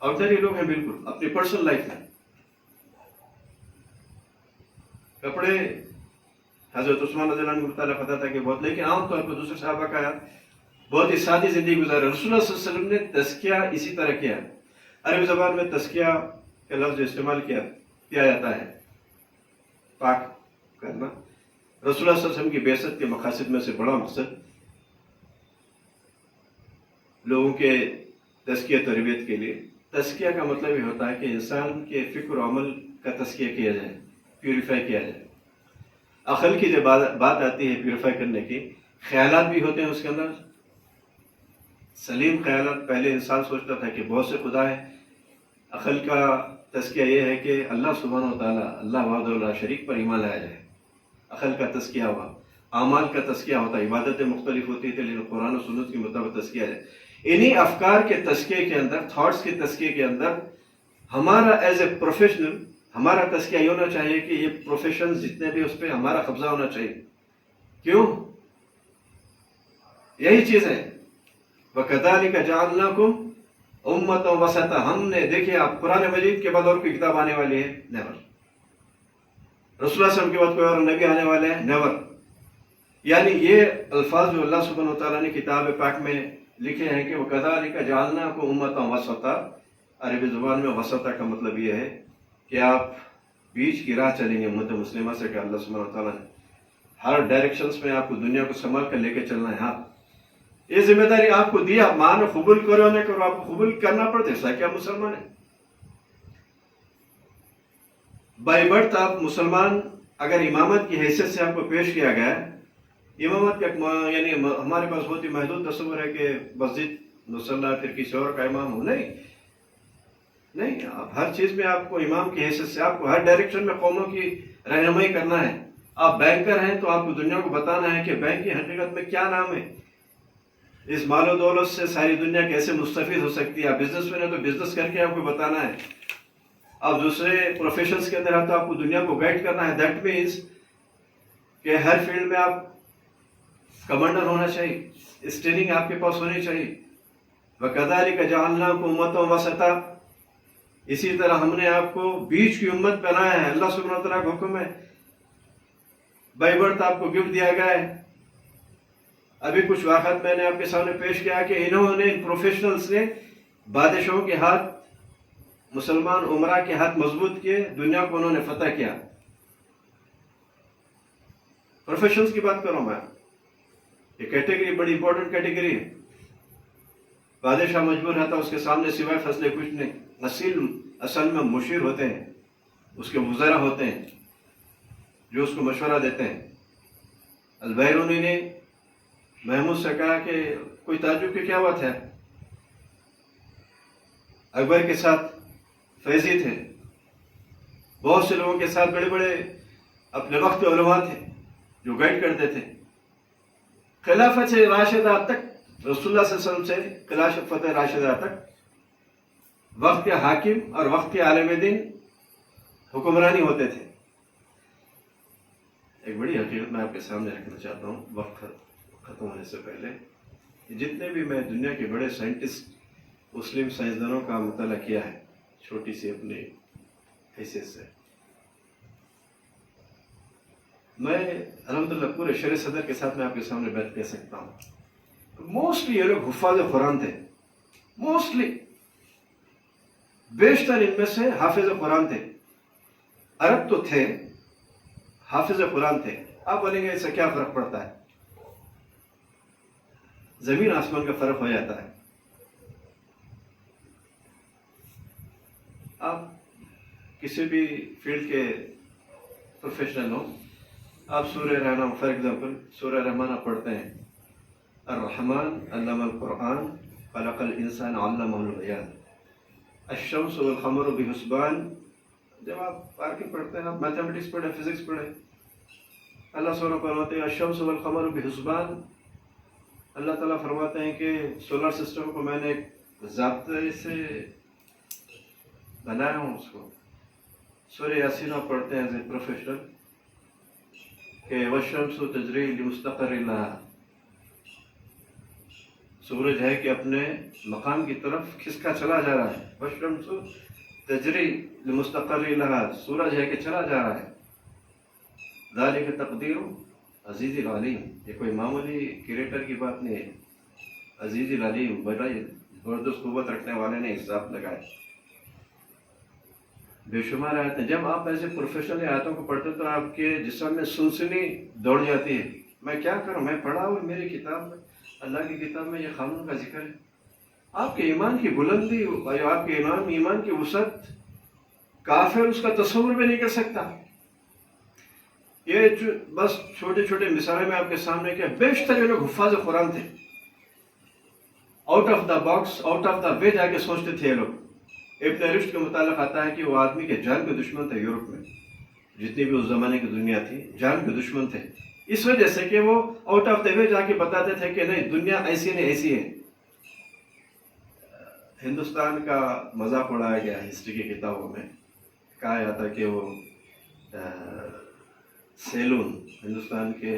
آرڈنری لوگ ہیں، بالکل اپنی پرسنل لائف میں. کپڑے حضرت عثمان رضی اللہ عنہ کو مطالعہ پتا تھا کہ بہت، لیکن عام طور پر دوسرے صحابہ کا بہت ہی سادی زندگی گزارا. رسول اللہ صلی اللہ علیہ وسلم نے تزکیہ اسی طرح کیا. عربی زبان میں تزکیہ کا لفظ استعمال کیا جاتا ہے پاک کرنا. رسول اللہ صلی اللہ علیہ وسلم کی بعثت کے مقاصد میں سے بڑا مقصد لوگوں کے تزکیہ تربیت کے لیے. تزکیہ کا مطلب یہ ہوتا ہے کہ انسان کے فکر و عمل کا تزکیہ کیا جائے، پیوریفائی کیا جائے. عقل کی جب بات آتی ہے پیوریفائی کرنے کی، خیالات بھی ہوتے ہیں اس کے اندر. سلیم خیالات، پہلے انسان سوچتا تھا کہ بہت سے خدا ہے. عقل کا تزکیہ یہ ہے کہ اللہ سبحانہ و تعالیٰ، اللہ وحدہ لا شریک پر ایمان لایا جائے. عقل کا تزکیہ ہوا. اعمال کا تزکیہ ہوتا ہے، عبادتیں مختلف ہوتی تھیں لیکن قرآن و سنت کے مطابق تزکیہ ہے. انہی افکار کے تزکیے کے اندر، تھاٹس کے تزکیے کے اندر ہمارا ایز اے پروفیشنل ہمارا تزکیہ یہ ہونا چاہیے کہ یہ پروفیشن جتنے بھی اس پہ ہمارا قبضہ ہونا چاہیے. کیوں؟ یہی چیز ہے، وَكَذَلِكَ جَعَلْنَاكُمْ أُمَّةً وَسَطًا. ہم نے، دیکھیں آپ، قرآن مجید کے بعد اور کوئی کتاب آنے والی ہے؟ نیور. رسول اللہ صلی اللہ علیہ وسلم کے بعد کوئی اور نبی آنے والے ہیں؟ نیور. یعنی یہ الفاظ جو اللہ سبحانہ و تعالیٰ نے کتاب پاک میں لکھے ہیں کہ وَكَذَلِكَ جَعَلْنَاكُمْ أُمَّةً وَسَطًا. عربی زبان میں وسطہ کا مطلب یہ ہے کہ آپ بیچ کی راہ چلیں گے امت مسلمہ سے، کہ اللہ سبحانہ و تعالیٰ نے ہر ڈائریکشنز میں آپ کو دنیا کو سنبھال کر لے کے چلنا ہے. ہاں، یہ ذمہ داری آپ کو دیا، مان قبول کرو نہ کرو، آپ کو قبول کرنا پڑتا ہے. ایسا کیا مسلمان ہے؟ بائی برتھ آپ مسلمان. اگر امامت کی حیثیت سے آپ کو پیش کیا گیا، امامت کا یعنی ہمارے پاس بہت ہی محدود تصور ہے کہ مسجد مصلی پھر کسی اور کا امام ہو. نہیں، آپ ہر چیز میں آپ کو امام کی حیثیت سے، آپ کو ہر ڈائریکشن میں قوموں کی رہنمائی کرنا ہے. آپ بینکر ہیں تو آپ کو دنیا کو بتانا ہے کہ بینک کی حقیقت میں کیا نام ہے، اس مال و دولت سے ساری دنیا کیسے مستفید ہو سکتی ہے. آپ بزنس مین ہیں تو بزنس کر کے آپ کو بتانا ہے. آپ دوسرے پروفیشنز کے اندر ہیں تو آپ کو دنیا کو گائیڈ کرنا ہے. دیٹ مینس کہ ہر فیلڈ میں آپ کمانڈر ہونا چاہیے، اسٹریننگ آپ کے پاس ہونی چاہیے. وَكَذَلِكَ جَعَلْنَاكُمْ أُمَّةً وَسَطًا. اسی طرح ہم نے آپ کو بیچ کی امت بنایا ہے. اللہ سبحانہ وتعالیٰ کا حکم ہے، بائی برتھ آپ کو گفٹ دیا گیا ہے. ابھی کچھ واقعات میں نے آپ کے سامنے پیش کیا کہ انہوں نے، ان پروفیشنلز نے بادشاہوں کے ہاتھ، مسلمان عمرہ کے ہاتھ مضبوط کیے، دنیا کو انہوں نے فتح کیا. پروفیشنلز کی بات کروں میں، یہ کیٹیگری بڑی امپورٹنٹ کیٹیگری ہے. بادشاہ مجبور رہتا اس کے سامنے سوائے فیصلے کچھ نہیں. اصل میں مشیر ہوتے ہیں, اس کے وزراء ہوتے ہیں جو اس کو مشورہ دیتے ہیں. البیرونی نے محمود سے کہا کہ کوئی تعجب کی کیا بات ہے, اکبر کے ساتھ فیضی تھے, بہت سے لوگوں کے ساتھ بڑے بڑے اپنے وقت کے علماء تھے جو گائیڈ کرتے تھے. خلافت راشدہ تک, رسول اللہ صلی اللہ علیہ وسلم سے خلافت راشدہ تک وقت کے حاکم اور وقت کے عالم دین حکمرانی ہوتے تھے. ایک بڑی حقیقت میں آپ کے سامنے رکھنا چاہتا ہوں وقت ختم ہونے سے پہلے. جتنے بھی میں دنیا کے بڑے سائنٹسٹ مسلم سائنسدانوں کا مطالعہ کیا ہے چھوٹی سی اپنی حیثیت سے, میں الحمدللہ پورے شرع صدر کے ساتھ میں آپ کے سامنے بیعت کہہ سکتا ہوں, موسٹلی یہ لوگ حفاظ قرآن تھے. موسٹلی بیشتر ان میں سے حافظ قرآن تھے. عرب تو تھے, حافظ قرآن تھے. آپ بولیں گے اس سے کیا فرق پڑتا ہے؟ زمین آسمان کا فرق ہو جاتا ہے. آپ کسی بھی فیلڈ کے پروفیشنل ہوں, آپ سورہ رحمان فار ایگزامپل سورہ رحمان آپ پڑھتے ہیں, الرحمن علم القرآن خلق الانسان علمہ البیان, الشمس والقمر بحسبان. جب آپ پارکنگ پڑھتے ہیں, آپ میتھمیٹکس پڑھیں, فزکس پڑھیں, اللہ سبحانہ فرماتے ہیں الشمس والقمر بحسبان. اللہ تعالیٰ فرماتے ہیں کہ سولر سسٹم کو میں نے ایک ضابطے سے بنایا ہوں. اس کو سورہ یاسین آپ پڑھتے ہیں ایز اے پروفیشنل کہ والشمس تجری لمستقر لہا, سورج ہے کہ اپنے مقام کی طرف کھسکا چلا جا رہا ہے. والشمس تجری لمستقر لہا, سورج ہے کہ چلا جا رہا ہے. ذالک تقدیر عزیز العلیم, یہ کوئی معمولی کریٹر کی بات نہیں ہے. عزیز العلیم, بڑا زبردست قوت رکھنے والے نے حساب لگائے. بے شمار آیتیں, جب آپ ایسے پروفیشنل آیتوں کو پڑھتے تو آپ کے جسم میں سنسنی دوڑ جاتی ہے. میں کیا کروں, میں پڑھا ہوں میری کتاب میں, اللہ کی کتاب میں یہ قانون کا ذکر ہے. آپ کے ایمان کی بلندی, آپ کے ایمان کی وسعت کافر اس کا تصور بھی نہیں کر سکتا. یہ جو بس چھوٹے چھوٹے مثالیں میں آپ کے سامنے کیا, بیشتر یہ لوگ حفاظ قرآن تھے. Out of the box, out of the way جا کے سوچتے تھے یہ لوگ. ابن رشد کے متعلق آتا ہے کہ وہ آدمی کے جان کے دشمن تھے. یورپ میں جتنی بھی اس زمانے کی دنیا تھی جان کے دشمن تھے, اس وجہ سے کہ وہ آؤٹ آف دا وے جا کے بتاتے تھے کہ نہیں دنیا ایسی نہیں ایسی ہے. ہندوستان کا مذاق اڑایا گیا ہسٹری کی کتابوں میں. کہا جاتا کہ وہ سیلون, ہندوستان کے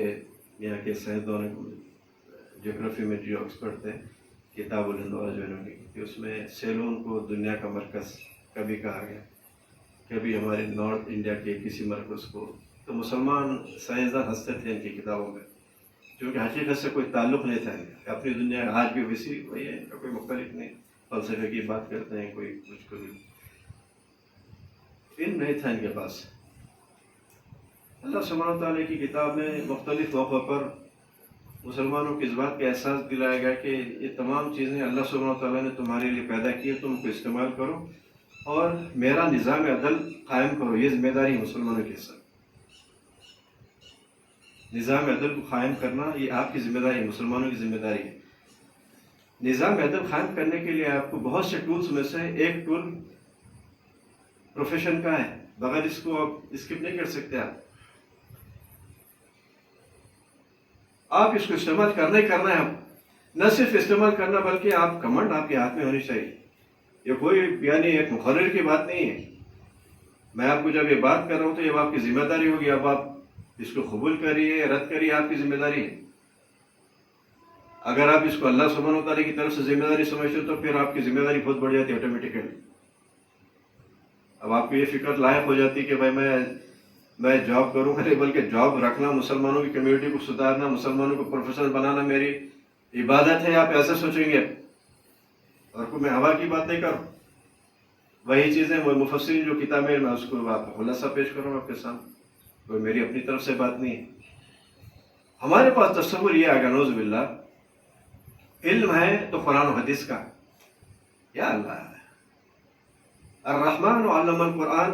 یہاں کے سائنسدانوں جغرافی میں جو ایکسپرٹ تھے, کتاب الہندوہ جو انہوں نے کی تھی, اس میں سیلون کو دنیا کا مرکز کبھی کہا گیا, کبھی ہمارے نارتھ انڈیا کے کسی مرکز کو. تو مسلمان سائنسدان ہنستے تھے ان کی کتابوں میں, کیونکہ حقیقت سے کوئی تعلق نہیں تھا. اپنی دنیا آج بھی ویسی وہی ہے, کوئی مختلف نہیں. فلسفے کی بات کرتے ہیں, کوئی کچھ کوئی علم نہیں تھا ان کے پاس. اللہ سبحانہ تعالیٰ کی کتاب میں مختلف موقعوں پر مسلمانوں کو اس بات کا احساس دلایا گیا کہ یہ تمام چیزیں اللہ سبحانہ تعالیٰ نے تمہارے لیے پیدا کی, تم کو استعمال کرو اور میرا نظام عدل قائم کرو. یہ ذمہ داری مسلمانوں کے ساتھ, نظام عدل کو قائم کرنا یہ آپ کی ذمہ داری ہے, مسلمانوں کی ذمہ داری ہے. نظام عدل قائم کرنے کے لیے آپ کو بہت سے ٹولز میں سے ایک ٹول پروفیشن کا ہے, بغیر اس کو آپ اسکپ نہیں کر سکتے. آپ اس کو استعمال کرنا ہی کرنا ہے. نہ صرف استعمال کرنا بلکہ آپ کمانڈ آپ کے ہاتھ میں ہونی چاہیے. یہ کوئی یعنی ایک مقرر کی بات نہیں ہے. میں آپ کو جب یہ بات کر رہا ہوں تو یہ آپ کی ذمہ داری ہوگی. اب آپ اس کو قبول کریے رد کریے, آپ کی ذمہ داری ہے. اگر آپ اس کو اللہ سبحانہ تعالیٰ کی طرف سے ذمہ داری سمجھتے تو پھر آپ کی ذمہ داری بہت بڑھ جاتی ہے آٹومیٹیکلی. اب آپ کو یہ فکر لاحق ہو جاتی کہ بھائی میں جاب کروں گا, نہیں بلکہ جاب رکھنا, مسلمانوں کی کمیونٹی کو سدھارنا, مسلمانوں کو پروفیشنل بنانا میری عبادت ہے. آپ ایسے سوچیں گے, اور کوئی میں ہوا کی بات نہیں کروں. وہی چیزیں وہ مفسرین جو کتابیں میں اس کو آپ خلاصہ پیش کروں آپ کے سامنے, کوئی میری اپنی طرف سے بات نہیں ہے. ہمارے پاس تصور یہ آگا نعوذ باللہ علم ہے تو قرآن و حدیث کا. یا اللہ, الرحمن علم القرآن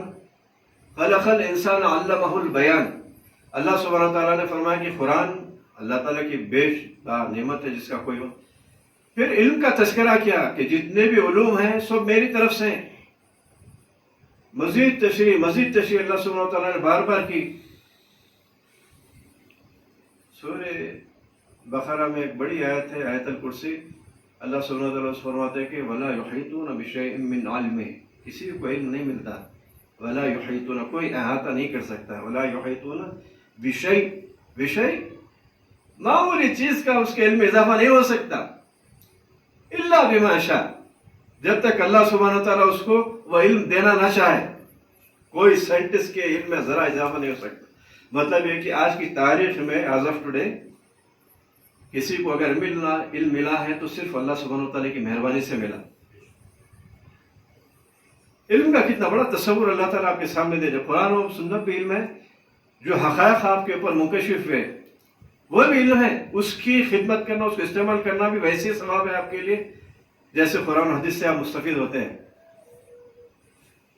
خلق الانسان علمہ البیان. اللہ سبحانہ تعالیٰ نے فرمایا کہ قرآن اللہ تعالیٰ کی بیش نعمت ہے جس کا کوئی ہو. پھر علم کا تذکرہ کیا کہ جتنے بھی علوم ہیں سب میری طرف سے ہیں. مزید تشریح اللہ سبحانہ تعالیٰ نے بار بار کی. سورہ بقرہ میں ایک بڑی آیت ہے, آیت الکرسی. اللہ سبحانہ تعالیٰ فرماتے ہیں کہ وَلَا يُحِيطُونَ بِشَيْءٍ مِّنْ عِلْمِهِ, کسی کو علم نہیں ملتا. وَلَا يُحِيطُونَ, کوئی احاطہ نہیں کر سکتا. وَلَا يُحِيطُونَ بِشَيْءٍ, معمولی چیز کا اس کے علم میں اضافہ نہیں ہو سکتا. الا بما شاء, جب تک اللہ سبحانہ تعالیٰ اس کو وہ علم دینا نہ چاہے, کوئی سائنٹسٹ کے علم میں ذرا اضافہ نہیں ہو سکتا. مطلب یہ کہ آج کی تاریخ میں ایز آف ٹوڈے کسی کو اگر علم ملا ہے تو صرف اللہ سبحانہ تعالیٰ کی مہربانی سے ملا. علم کا کتنا بڑا تصور اللہ تعالیٰ آپ کے سامنے دے رہے. قرآن و سنت بھی علم ہے, جو حقائق آپ کے اوپر منکشف ہوئے وہ بھی علم ہے. اس کی خدمت کرنا, اس کو استعمال کرنا بھی ویسے ثواب ہے آپ کے لیے جیسے قرآن و حدیث سے آپ مستفید ہوتے ہیں.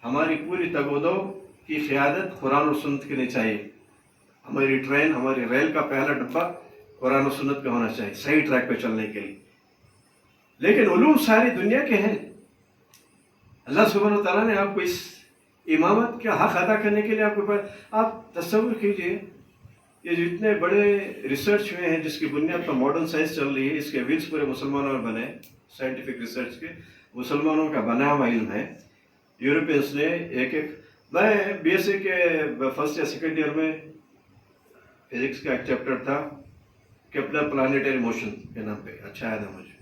ہماری پوری تگ و دو کی قیادت قرآن و سنت کی نہیں چاہیے. ہماری ٹرین, ہماری ریل کا پہلا ڈبہ قرآن و سنت کا ہونا چاہیے صحیح ٹریک پہ چلنے کے لیے. لیکن علوم ساری دنیا کے ہیں. اللہ سبحانہ تعالیٰ نے آپ کو اس امامت کا حق ادا کرنے کے لیے آپ تصور کیجئے یہ جتنے بڑے ریسرچ ہوئے ہیں جس کی بنیاد پر ماڈرن سائنس چل رہی ہے, اس کے ویلز پورے مسلمانوں میں بنے. سائنٹیفک ریسرچ کے مسلمانوں کا بنا ہوا علم ہے. یورپینس نے ایک میں بی ایس سی کے فرسٹ یا سیکنڈ ایئر میں فزکس کا ایک چیپٹر تھا کیپلر پلانیٹری موشن کے نام پہ, اچھا یاد ہے مجھے.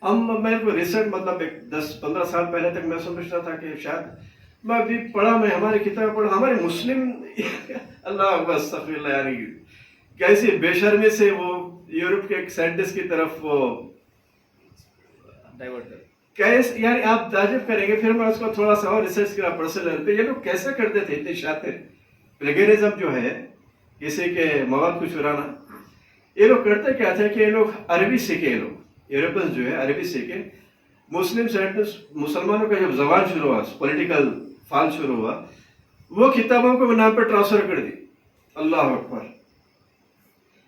اب میں کو ریسنٹ مطلب 10-15 سال پہلے تک میں سمجھتا تھا کہ شاید میں ابھی پڑھا, میں ہماری کتاب پڑھا, ہمارے مسلم اللہ استغفر اللہ, یعنی کیسی بے شرمی سے وہ یورپ کے ایک سائنٹسٹ کی طرف وہ ڈائیورٹ کیسے, یعنی آپ تعجب کریں گے. پھر میں اس کو تھوڑا سا اور ریسرچ کرا پرسنل پہ, یہ لوگ کیسے کرتے تھے اتنے شاطر. پلیگرزم جو ہے کسی کے مواد کو چرانا, یہ لوگ کرتے کیا تھے کہ یہ لوگ عربی سیکھے, یہ لوگ یورپینس جو ہے عربی سیکھے. مسلم سائنٹسٹ مسلمانوں کا جب زوال شروع ہوا, پولیٹیکل فال شروع ہوا, وہ کتابوں کو نام پہ ٹرانسفر کر دی. اللہ اکبر,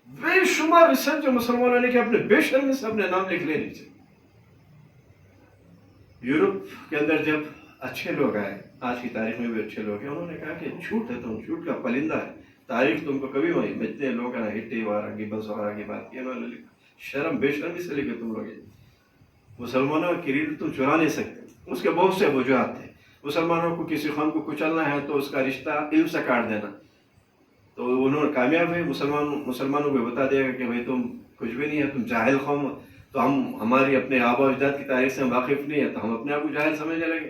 بے شمار ریسرچ جو مسلمانوں نے کہ اپنے بے شرمی سے اپنے نام لکھ لے نیچے. یورپ کے اندر جب اچھے لوگ آئے, آج کی تاریخ میں بھی اچھے لوگ ہیں, انہوں نے کہا کہ جھوٹ ہے, تم جھوٹ کا پرندہ ہے, تاریخ تم کو کبھی وہی اتنے لوگ ہیں ہٹی وغیرہ گیبلس وغیرہ کی بات کی, انہوں نے لکھا شرم بے شرمی سے لکھے تم لوگ مسلمانوں کا کریڈٹ تم چرا نہیں سکتے. اس کے بہت سے وجوہات تھے. مسلمانوں کو کسی قوم کو کچلنا ہے تو اس کا رشتہ علم سے کاٹ دینا, تو انہوں نے کامیاب ہوئے. مسلمانوں کو بتا دیا کہ بھائی تم کچھ بھی نہیں ہے, تم جاہل قوم, تو ہماری اپنے آبا و اجداد کی تاریخ سے ہم واقف نہیں ہے تو ہم اپنے آپ کو جاہل سمجھنے لگے.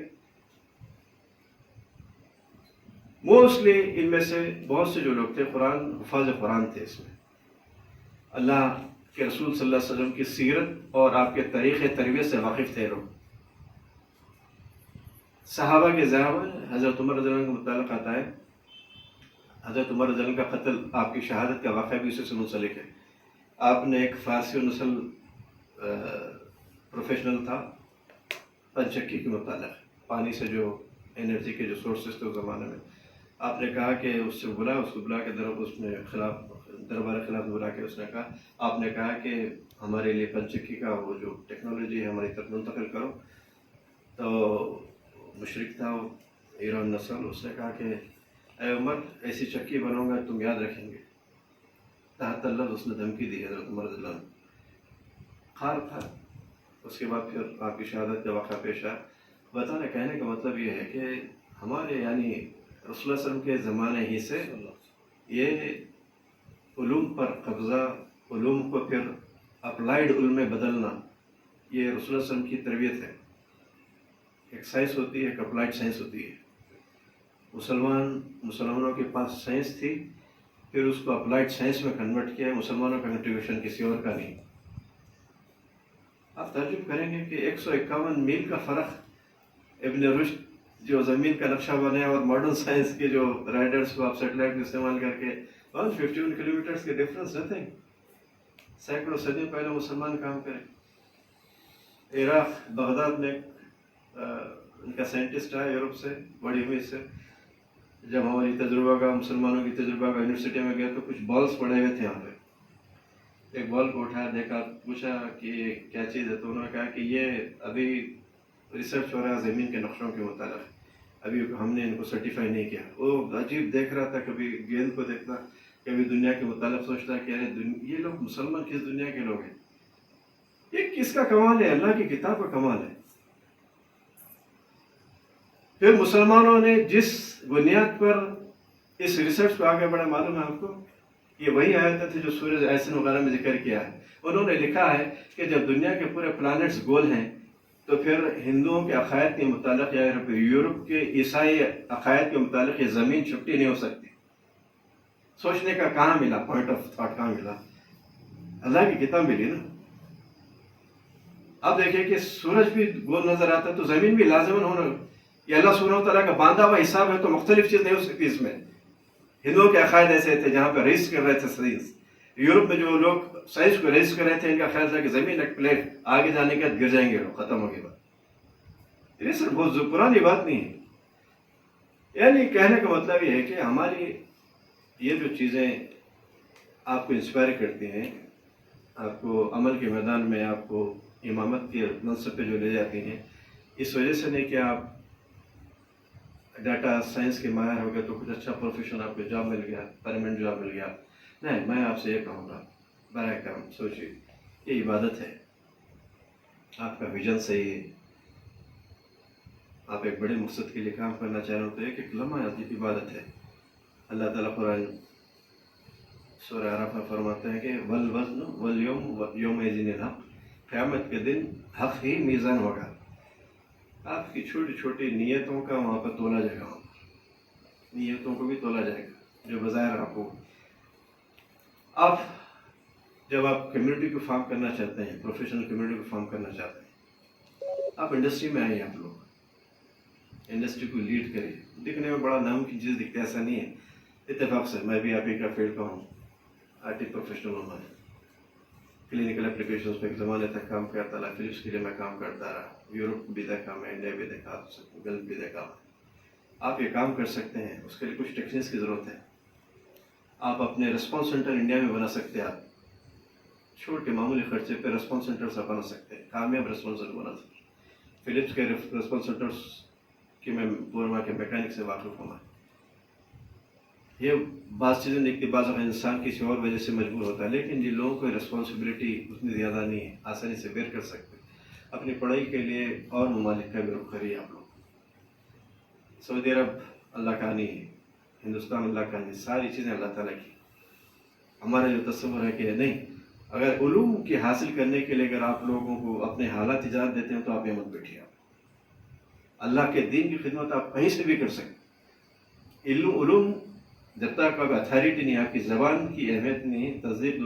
موسٹلی ان میں سے بہت سے جو لوگ تھے قرآن حفاظ قرآن تھے. اس میں اللہ کے رسول صلی اللہ علیہ وسلم کی سیرت اور آپ کے طریقے تربیت سے واقف تھے لوگ. صحابہ کے زیور حضرت عمر رضی اللہ عنہ کا متعلق آتا ہے. حضرت عمر رضی اللہ عنہ کا قتل, آپ کی شہادت کا واقعہ بھی اسی سے منسلک ہے. آپ نے ایک فارسی و نسل پروفیشنل تھا, پنچکی کے متعلق پانی سے جو انرجی کے جو سورسز تھے اس زمانے میں, آپ نے کہا کہ اس سے بلا, اس کو بلا کے دربار خلاف بلا کے اس نے کہا, آپ نے کہا کہ ہمارے لیے پنچکی کا وہ جو ٹیکنالوجی ہے ہماری طرف منتقل کرو. تو مشرک تھا وہ ایران نسل, اس نے کہا کہ اے عمر ایسی چکی بناؤں گا تم یاد رکھیں گے. تحت اللہ اس نے دھمکی دی حضرت عمر رضی اللہ عنہ. خار تھا. اس کے بعد پھر آپ کی شہادت کا واقعہ پیش آیا. بتانے کہنے کا مطلب یہ ہے کہ ہمارے یعنی رسول اللہ علیہ وسلم کے زمانے ہی سے یہ علوم پر قبضہ, علوم کو پھر اپلائیڈ علم میں بدلنا, یہ رسول اللہ علیہ وسلم کی تربیت ہے. ایک سائنس ہوتی ہے, ایک اپلائیڈ سائنس ہوتی ہے. مسلمانوں کے پاس سائنس تھی, پھر اس کو اپلائیڈ سائنس میں کنورٹ کیا. مسلمانوں کا کنٹریبیوشن کسی اور کا نہیں. آپ تعجب کریں گے کہ 151 میل کا فرق ابن رشد جو زمین کا نقشہ بنے اور ماڈرن سائنس کے جو رائڈرز کو آپ سیٹلائٹ کو استعمال کر کے 151 کلومیٹرز کے ڈفرنس رہتے ہیں. سینکڑوں صدیوں پہلے مسلمان کام کریں. عراق بغداد میں ان کا سائنٹسٹ آیا یورپ سے بڑی ہوئی سے. جب ہماری تجربہ کا مسلمانوں کی تجربہ کا یونیورسٹی میں گیا تو کچھ بالز پڑے ہوئے تھے یہاں پہ. ایک بال کو اٹھایا دیکھا پوچھا کہ یہ کیا چیز ہے, تو انہوں نے کہا کہ یہ ابھی ریسرچ ہو رہا ہے زمین کے نقشوں کے متعلق, ابھی ہم نے ان کو سرٹیفائی نہیں کیا. وہ عجیب دیکھ رہا تھا, کبھی گیند کو دیکھتا, کبھی دنیا کے متعلق سوچتا کہ یہ لوگ مسلمان کس دنیا کے لوگ ہیں, یہ کس کا کمال ہے؟ اللہ کی کتاب کا کمال ہے. پھر مسلمانوں نے جس بنیاد پر اس ریسرچ کو آگے بڑھا معلوم ہے آپ کو, یہ وہی آیتیں تھے جو سورہ یاسین وغیرہ میں ذکر کیا ہے. انہوں نے لکھا ہے کہ جب دنیا کے پورے پلانٹس گول ہیں تو پھر ہندوؤں کے عقائد کے متعلق یا یورپ کے عیسائی عقائد کے متعلق یہ زمین چھٹی نہیں ہو سکتی. سوچنے کا کہاں ملا, پوائنٹ آف تھاٹ کہاں ملا؟ اللہ کی کتاب ملی نا. اب دیکھیں کہ سورج بھی گول نظر آتا ہے تو زمین بھی لازماً ہونا, یہ اللہ سبحانہ و تعالیٰ کا باندھا ہوا حساب ہے, تو مختلف چیز نہیں ہو سکتی اس میں. ہندوؤں کے عقائد ایسے تھے جہاں پہ ریس کر رہے تھے سائنس. یورپ میں جو لوگ سائنس کو ریس کر رہے تھے ان کا خیال تھا کہ زمین ایک پلیٹ آگے جانے کے بعد گر جائیں گے, لوگ ختم ہوگی بات. یہ سر بہت پرانی بات نہیں ہے. یعنی کہنے کا مطلب یہ ہے کہ ہماری یہ جو چیزیں آپ کو انسپائر کرتی ہیں, آپ کو عمل کے میدان میں آپ کو امامت کے منصب پہ جو لے جاتی ہیں, اس وجہ سے نہیں کہ آپ ڈاٹا سائنس کے ماہر ہو گئے تو کچھ اچھا پروفیشن آپ کو جاب مل گیا, پرماننٹ جاب مل گیا. نہیں, میں آپ سے یہ کہوں گا براہ کرم سوچیے, یہ عبادت ہے. آپ کا ویژن صحیح ہے, آپ ایک بڑے مقصد کے لیے کام کرنا چاہ رہے ہو تو ایک ایک لمحہ عبادت ہے. اللہ تعالیٰ قرآن سورہ اعراف میں فرماتے ہیں کہ والوزن والیوم یومئذ الحق, قیامت کے دن حق ہی میزان ہوگا. آپ کی چھوٹی چھوٹی نیتوں کا وہاں پر تولا جائے گا, نیتوں کو بھی تولا جائے گا جو بظاہر آپ کو. جب آپ کمیونٹی کو فارم کرنا چاہتے ہیں, پروفیشنل کمیونٹی کو فارم کرنا چاہتے ہیں, آپ انڈسٹری میں آئیے, آپ لوگ انڈسٹری کو لیڈ کریں. دکھنے میں بڑا نام کی چیز دکھتا ہے, ایسا نہیں ہے. اتفاق سے میں بھی آپ ہی کا فیلڈ کا ہوں, آئی ٹی پروفیشنل ہوں. میں کلینکل اپلیکیشنز پہ ایک زمانے تک کام کرتا رہا, فلپس کے لیے میں کام کرتا رہا. یورپ بھی دیکھا میں, انڈیا بھی دیکھا, گلف بھی دیکھا. آپ یہ کام کر سکتے ہیں, اس کے لیے کچھ ٹیکنیکس کی ضرورت ہے. آپ اپنے ریسپانس سینٹر انڈیا میں بنا سکتے ہیں. آپ چھوٹے معمولی خرچے پہ ریسپانس سینٹرز آپ بنا سکتے ہیں, کامیاب ریسپانس سینٹر بنا سکتے ہیں. فلپس کے ریسپانس سینٹرز کی میں پورا کے میکینک سے واقف ہوں. یہ بعض چیزیں دیکھتے, بعض انسان کسی اور وجہ سے مجبور ہوتا ہے, لیکن جن لوگوں کو رسپانسبلٹی اتنی زیادہ نہیں ہے, آسانی سے بیئر کر سکتے. اپنی پڑھائی کے لیے اور ممالک کا بھی رخ کریے آپ لوگ. سعودی عرب اللہ کا نہیں ہے, ہندوستان اللہ کا نہیں, ساری چیزیں اللہ تعالیٰ کی. ہمارا جو تصور ہے کہ نہیں, اگر علوم کی حاصل کرنے کے لیے اگر آپ لوگوں کو اپنے حالات اجازت دیتے ہیں تو آپ یہ مت بیٹھیے. آپ اللہ کے دین کی خدمت آپ کہیں سے بھی کر سکتے. علوم جب تک آپ اتھارٹی نہیں, آپ کی زبان کی اہمیت نہیں, تہذیب,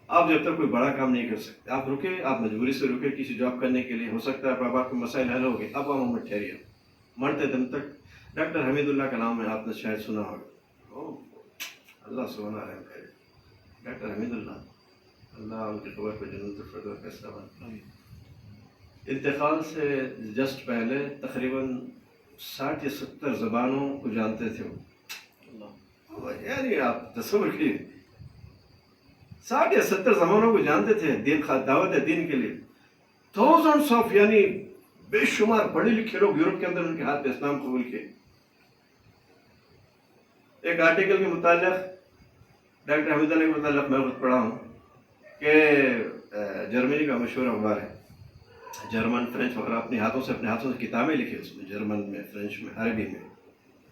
آپ جب تک کوئی بڑا کام نہیں کر سکتے. آپ رکے, آپ مجبوری سے رکے کسی جاب کرنے کے لیے, ہو سکتا ہے آپ کے مسائل حل ہو گئے, اب آپ مت ٹھہریے. مرتے دم تک ڈاکٹر حمید اللہ کا نام ہے, آپ نے شاید سنا ہوگا. اللہ سبحانہ رحم کرے. ڈاکٹر حمید اللہ ان کی خبر پہ جنت الفردوس کا فیصلہ بنا. انتقال سے جسٹ پہلے تقریباً 60 یا 70 زبانوں کو جانتے تھے وہ. یعنی آپ تصور کیجیے, 60 یا 70 زبانوں کو جانتے تھے دعوت دین کے لیے. تھاؤزنڈس آف, یعنی بے شمار پڑھے لکھے لوگ یورپ کے اندر ان کے ہاتھ پہ اسلام قبول کیے. ایک آرٹیکل کے متعلق ڈاکٹر حمید اللہ کے متعلق میں خود پڑھا ہوں کہ جرمنی کا مشہور اخبار ہے, جرمن فرینچ وغیرہ, اپنے ہاتھوں سے کتابیں لکھی اس میں, جرمن میں, فرینچ میں, عربی میں,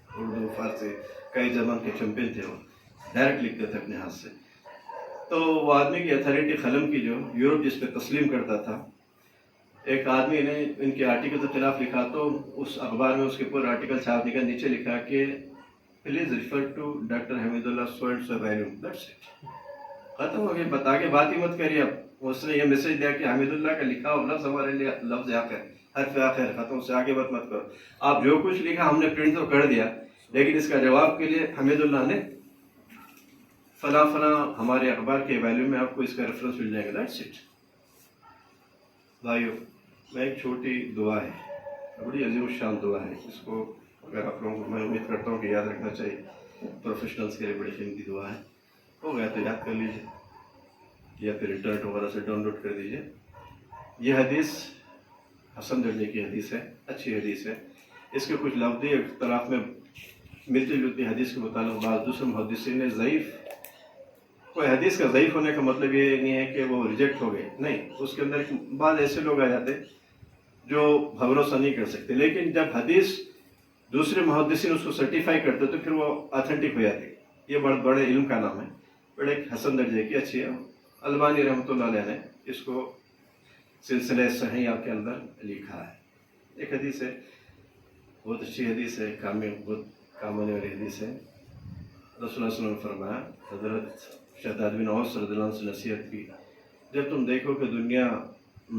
اردو, فارسی, کئی زبان کے چیمپئن تھے. وہ ڈائریکٹ لکھتے تھے اپنے ہاتھ سے. تو وہ آدمی کی اتھارٹی قلم کی جو یورپ جس پہ تسلیم کرتا تھا, ایک آدمی نے ان کے آرٹیکل کے خلاف لکھا تو اس اخبار میں اس کے پورا آرٹیکل چھاپنے کا نیچے لکھا کہ please refer to doctor Hamidullah so and so volume. That's it, ختم ہو گیا. بتا کے بات ہی مت کریے. اب اس نے یہ میسج دیا کہ حمید اللہ کا لکھا ہوا لفظ ہمارے لیے لفظ آخر, حرف آخر, ختم, سے آگے بات مت کرو. آپ جو کچھ لکھا ہم نے پرنٹ تو کر دیا, لیکن اس کا جواب کے لیے حمید اللہ نے فلاں ہمارے اخبار کے ویلیو میں آپ کو اس کا ریفرنس مل جائے گا. That's it. بھائیو, میں ایک چھوٹی دعا ہے، بڑی عظیم الشان دعا ہے، اس کو اگر آپ لوگوں کو میں امید کرتا ہوں کہ یاد رکھنا چاہیے، پروفیشنلز کے لیے بڑی قیمتی دعا ہے، ہو گیا تو یاد کر لیجیے یا پھر انٹرنیٹ وغیرہ سے ڈاؤن لوڈ کر دیجیے۔ یہ حدیث حسن درجے کی حدیث ہے، اچھی حدیث ہے، اس کے کچھ لفظی اختلاف میں ملتی جلتی حدیث کے متعلق بعض دوسرے محدثین نے ضعیف، کوئی حدیث کا ضعیف ہونے کا مطلب یہ نہیں ہے کہ وہ ریجیکٹ ہو گئے، نہیں، اس کے اندر بعض ایسے لوگ آ جاتے جو بھروسہ نہیں کر سکتے، لیکن جب حدیث دوسرے محدثین اس کو سرٹیفائی کرتے تو پھر وہ آتھینٹک ہو جاتی۔ یہ بڑے علم کا نام ہے، بڑے حسن درجے کی اچھی ہے۔ البانی رحمۃ اللہ علیہ نے اس کو سلسلہ صحیحہ کے اندر لکھا ہے۔ ایک حدیث ہے، بہت اچھی حدیث ہے، بہت کام آنے والی حدیث ہے۔ رسول اللہ صلی اللہ علیہ وسلم نے فرمایا، حضرت شداد بن اوس رضی اللہ عنہ سے نصیحت کی، جب تم دیکھو کہ دنیا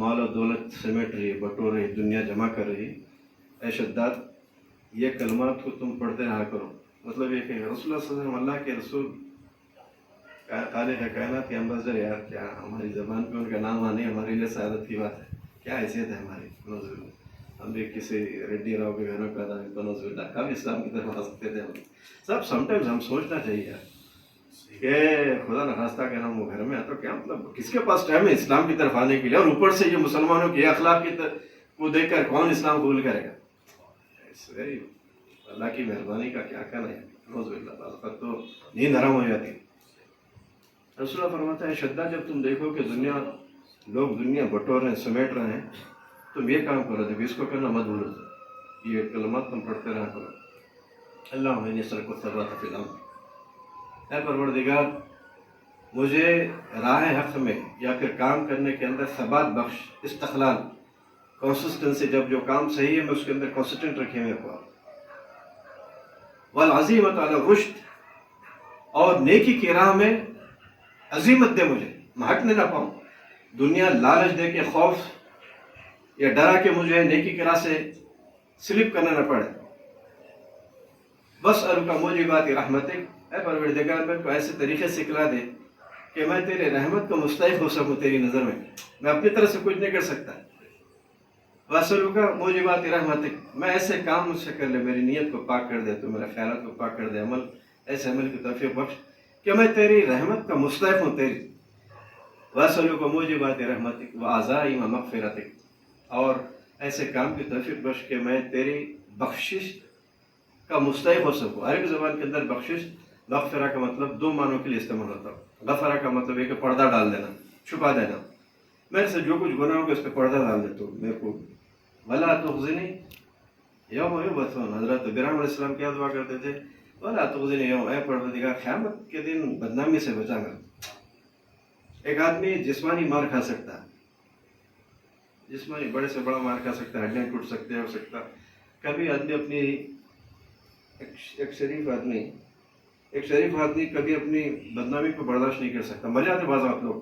مال و دولت سمیٹ رہی ہے، بٹور رہی، دنیا جمع کر رہی، اے شداد یہ کلمات کو تم پڑھتے رہا کرو۔ مطلب یہ کہ رسول اللہ صلی اللہ علیہ وسلم اللہ کے رسول خالق کائنات کے امبیسڈر، یار کیا ہماری زبان پہ ان کا نام آنے ہمارے لیے سعادت کی بات ہے، کیا حیثیت ہے ہماری۔ ہم بھی کسی ریڈی راؤ کے گھر میں پیدا ہوئے، بنوز اللہ کب اسلام کی طرف آ سکتے تھے ہم سب۔ سم ٹائمز ہم سوچنا چاہیے یار کہ خدا نخواستہ کہ ہم وہ گھر میں ہے تو کیا مطلب کس کے پاس ٹائم ہے اسلام کی طرف آنے کے لیے، اور اوپر سے یہ مسلمانوں کے اخلاق کی کو دیکھ کر کون اسلام قبول کرے گا۔ اللہ کی مہربانی کا کیا کہنا ہے، نعوذ باللہ، بعض وقت تو نیند حرام ہو جاتی۔ رسول اللہ فرماتا ہے، شدہ جب تم دیکھو کہ لوگ دنیا بٹور رہے ہیں، سمیٹ رہے ہیں، تم یہ کام کرو، جب اس کو کرنا مت بھولو، یہ کلمات تم پڑھتے رہا کرو۔ اللہم انی اسألک الثبات فی الامر، اے پروردگار مجھے راہ حق میں یا پھر کام کرنے کے اندر ثبات بخش، استقلال، کنسسٹنسی، جب جو کام صحیح ہے میں اس کے اندر کنسسٹنٹ رکھے میرے کو، والعزیمت علی الرشد، اور نیکی کی راہ میں عزیمت دے مجھے، میں ہٹنے نہ پاؤں، دنیا لالچ دے کے، خوف یا ڈرا کہ مجھے نیکی کی راہ سے سلپ کرنا نہ پڑے۔ بس کا موجبات رحمتک، اے پروردگار میرے کو ایسے طریقے سے کھلا دے کہ میں تیرے رحمت کا مستحق ہو سکوں، تیری نظر میں اپنی طرف سے کچھ نہیں کر سکتا۔ کا موجبات رحمتک، میں ایسے کام مجھ سے کر لے، میری نیت کو پاک کر دے، تو میرے خیالات کو پاک کر دے، ایسے عمل کی توفیق بخش کہ میں تیری رحمت کا مستحق ہوں تیری۔ کا موجبات رحمتک وعزائم مغفرتک، اور ایسے کام کی توفیق بخش کہ میں تیری بخشش کا مستحق ہو سکوں۔ عربی زبان کے اندر بخشش، مغفرہ کا مطلب دو معنوں کے لیے استعمال ہوتا ہے۔ غفرہ کا مطلب ہے کہ پردہ ڈال دینا، چھپا دینا، میرے سے جو کچھ گناہ ہوگا اس پہ پردہ ڈال دے تو میرے کو۔ ولا تخزنی یوم یبعثون، حضرت ابراہیم علیہ السلام کیا دعا کرتے تھے، ولا تخزنی یوم، اے پروردگار قیامت کے دن بدنامی سے بچا کر۔ ایک آدمی جسمانی مار کھا سکتا ہے، جسمانی بڑے سے بڑا مار کھا سکتا ہے، ہڈیاں ٹوٹ سکتے ہو سکتا، کبھی آدمی اپنی ایک شریف آدمی کبھی اپنی بدنامی کو برداشت نہیں کر سکتا، مر جاتے بعض آپ لوگ،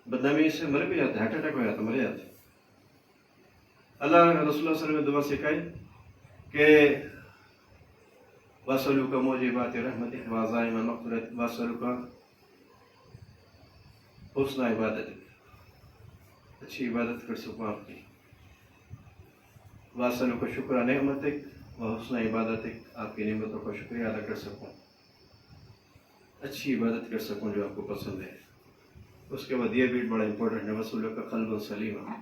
بدنامی سے مر بھی جاتے، ہارٹ اٹیک ہو جاتا، مر جاتے۔ اللہ رسول اللہ صلی اللہ علیہ وسلم نے دعا سکھائی کہ وَأَسْأَلُكَ مُوجِبَاتِ رَحْمَتِكَ وَعَزَائِمَ مَغْفِرَتِكَ وَأَسْأَلُكَ حسن عبادتک، اچھی عبادت کر سکوں آپ کی۔ وَأَسْأَلُكَ شُكْرَ نِعْمَتِكَ وَحُسْنَ عبادتک، آپ کی نعمتوں کا شکریہ ادا کر سکوں، اچھی عبادت کر سکوں جو آپ کو پسند ہے۔ اس کے بعد یہ بھی بڑا امپورٹنٹ ہے، وَأَسْأَلُكَ قَلْبًا سَلِيمًا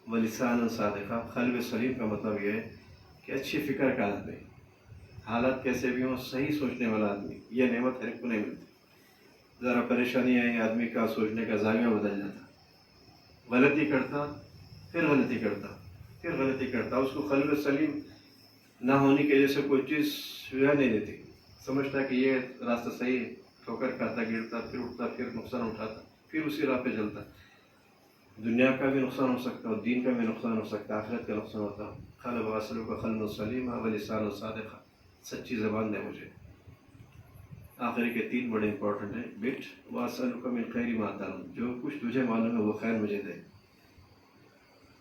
وَلِسَانًا صَادِقًا۔ قلب سلیم کا مطلب یہ ہے کہ اچھی فکر کا آدمی، حالات کیسے بھی ہوں صحیح سوچنے والا آدمی، یہ نعمت ہر ایک کو نہیں ملتی۔ ذرا پریشانی آئی، آدمی کا سوچنے کا زاویہ بدل جاتا، غلطی کرتا پھر غلطی کرتا پھر غلطی کرتا، اس کو قلب سلیم نہ ہونے کی وجہ سے کوئی چیز سویدھا نہیں دیتی، سمجھتا کہ یہ راستہ صحیح ہے، ٹھوکر کھاتا، گرتا، پھر اٹھتا، پھر نقصان اٹھاتا، پھر اسی راہ پہ چلتا، دنیا کا بھی نقصان ہو سکتا ہے، دین کا بھی نقصان ہو سکتا ہے، آخرت کا نقصان ہوتا ہے۔ قلب وَأَسْأَلُكَ قَلْبًا سَلِيمًا وَلِسَانًا صَادِقًا، سچی زبان دے مجھے۔ آخری کے تین بڑے امپورٹنٹ ہیں بٹ، وَأَسْأَلُكَ مِنْ خَيْرِ مَا تَعْلَمُ، جو کچھ تجھے معلوم ہے وہ خیر مجھے دے۔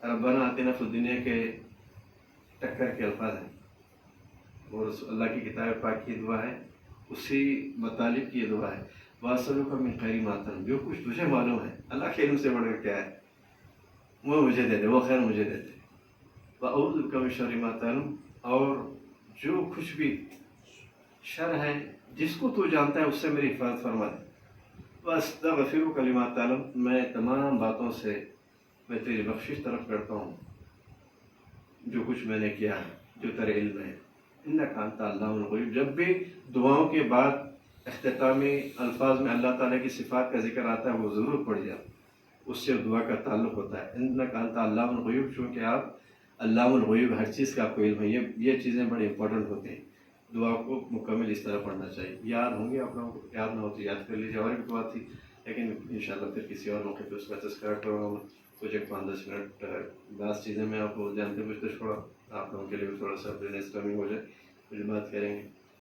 ربنا آتنا فی الدنیا کے ٹکر کے الفاظ ہیں، اور اللہ کی کتاب پاک کی دعا ہے، اسی مطالب کی یہ دعا ہے، وَأَسْأَلُكَ مِنْ خَيْرِ مَا تَعْلَمُ، جو کچھ تجھے معلوم ہے، اللہ کے علم سے بڑھ کر کیا ہے، وہ مجھے دے دے، وہ خیر مجھے دے دے. وَأَعُوذُ بِكَ مِن شَرِّ مَا تَعْلَمُ، اور جو کچھ بھی شر ہے جس کو تو جانتا ہے اس سے میری حفاظت فرما دے. وَأَسْتَغْفِرُكَ لِمَا تَعْلَمُ، میں تمام باتوں سے میں تیری بخشش طلب کرتا ہوں جو کچھ میں نے کیا ہے، جو تیرے علم ہے. اِنَّكَ أَنْتَ عَلَّامُ الْغُیوب. جب بھی دعاؤں کے بعد اختتامی الفاظ میں اللہ تعالیٰ کی صفات کا ذکر آتا ہے وہ ضرور پڑھ جائے، اس سے دعا کا تعلق ہوتا ہے. اِنَّكَ أَنْتَ عَلَّامُ الْغُیوب، چونکہ آپ علام الغیوب، ہر چیز کا آپ کو علم ہے. یہ چیزیں بڑی امپورٹنٹ ہوتی ہیں. دعا کو مکمل اس طرح پڑھنا چاہیے. یاد ہوں گے آپ لوگوں کو، یاد نہ ہو تو یاد کر لیجیے. اور ایک دعا تھی لیکن انشاءاللہ پھر کسی اور موقع پہ اس کا تذکرہ کروں گا. کچھ ایک 5-10 منٹ بعض چیزیں میں آپ کو جانتے بوجھتے چھوڑا، آپ لوگوں کے لیے بھی تھوڑا سا بزنس کمی ہو جائے، کچھ بات کریں گے.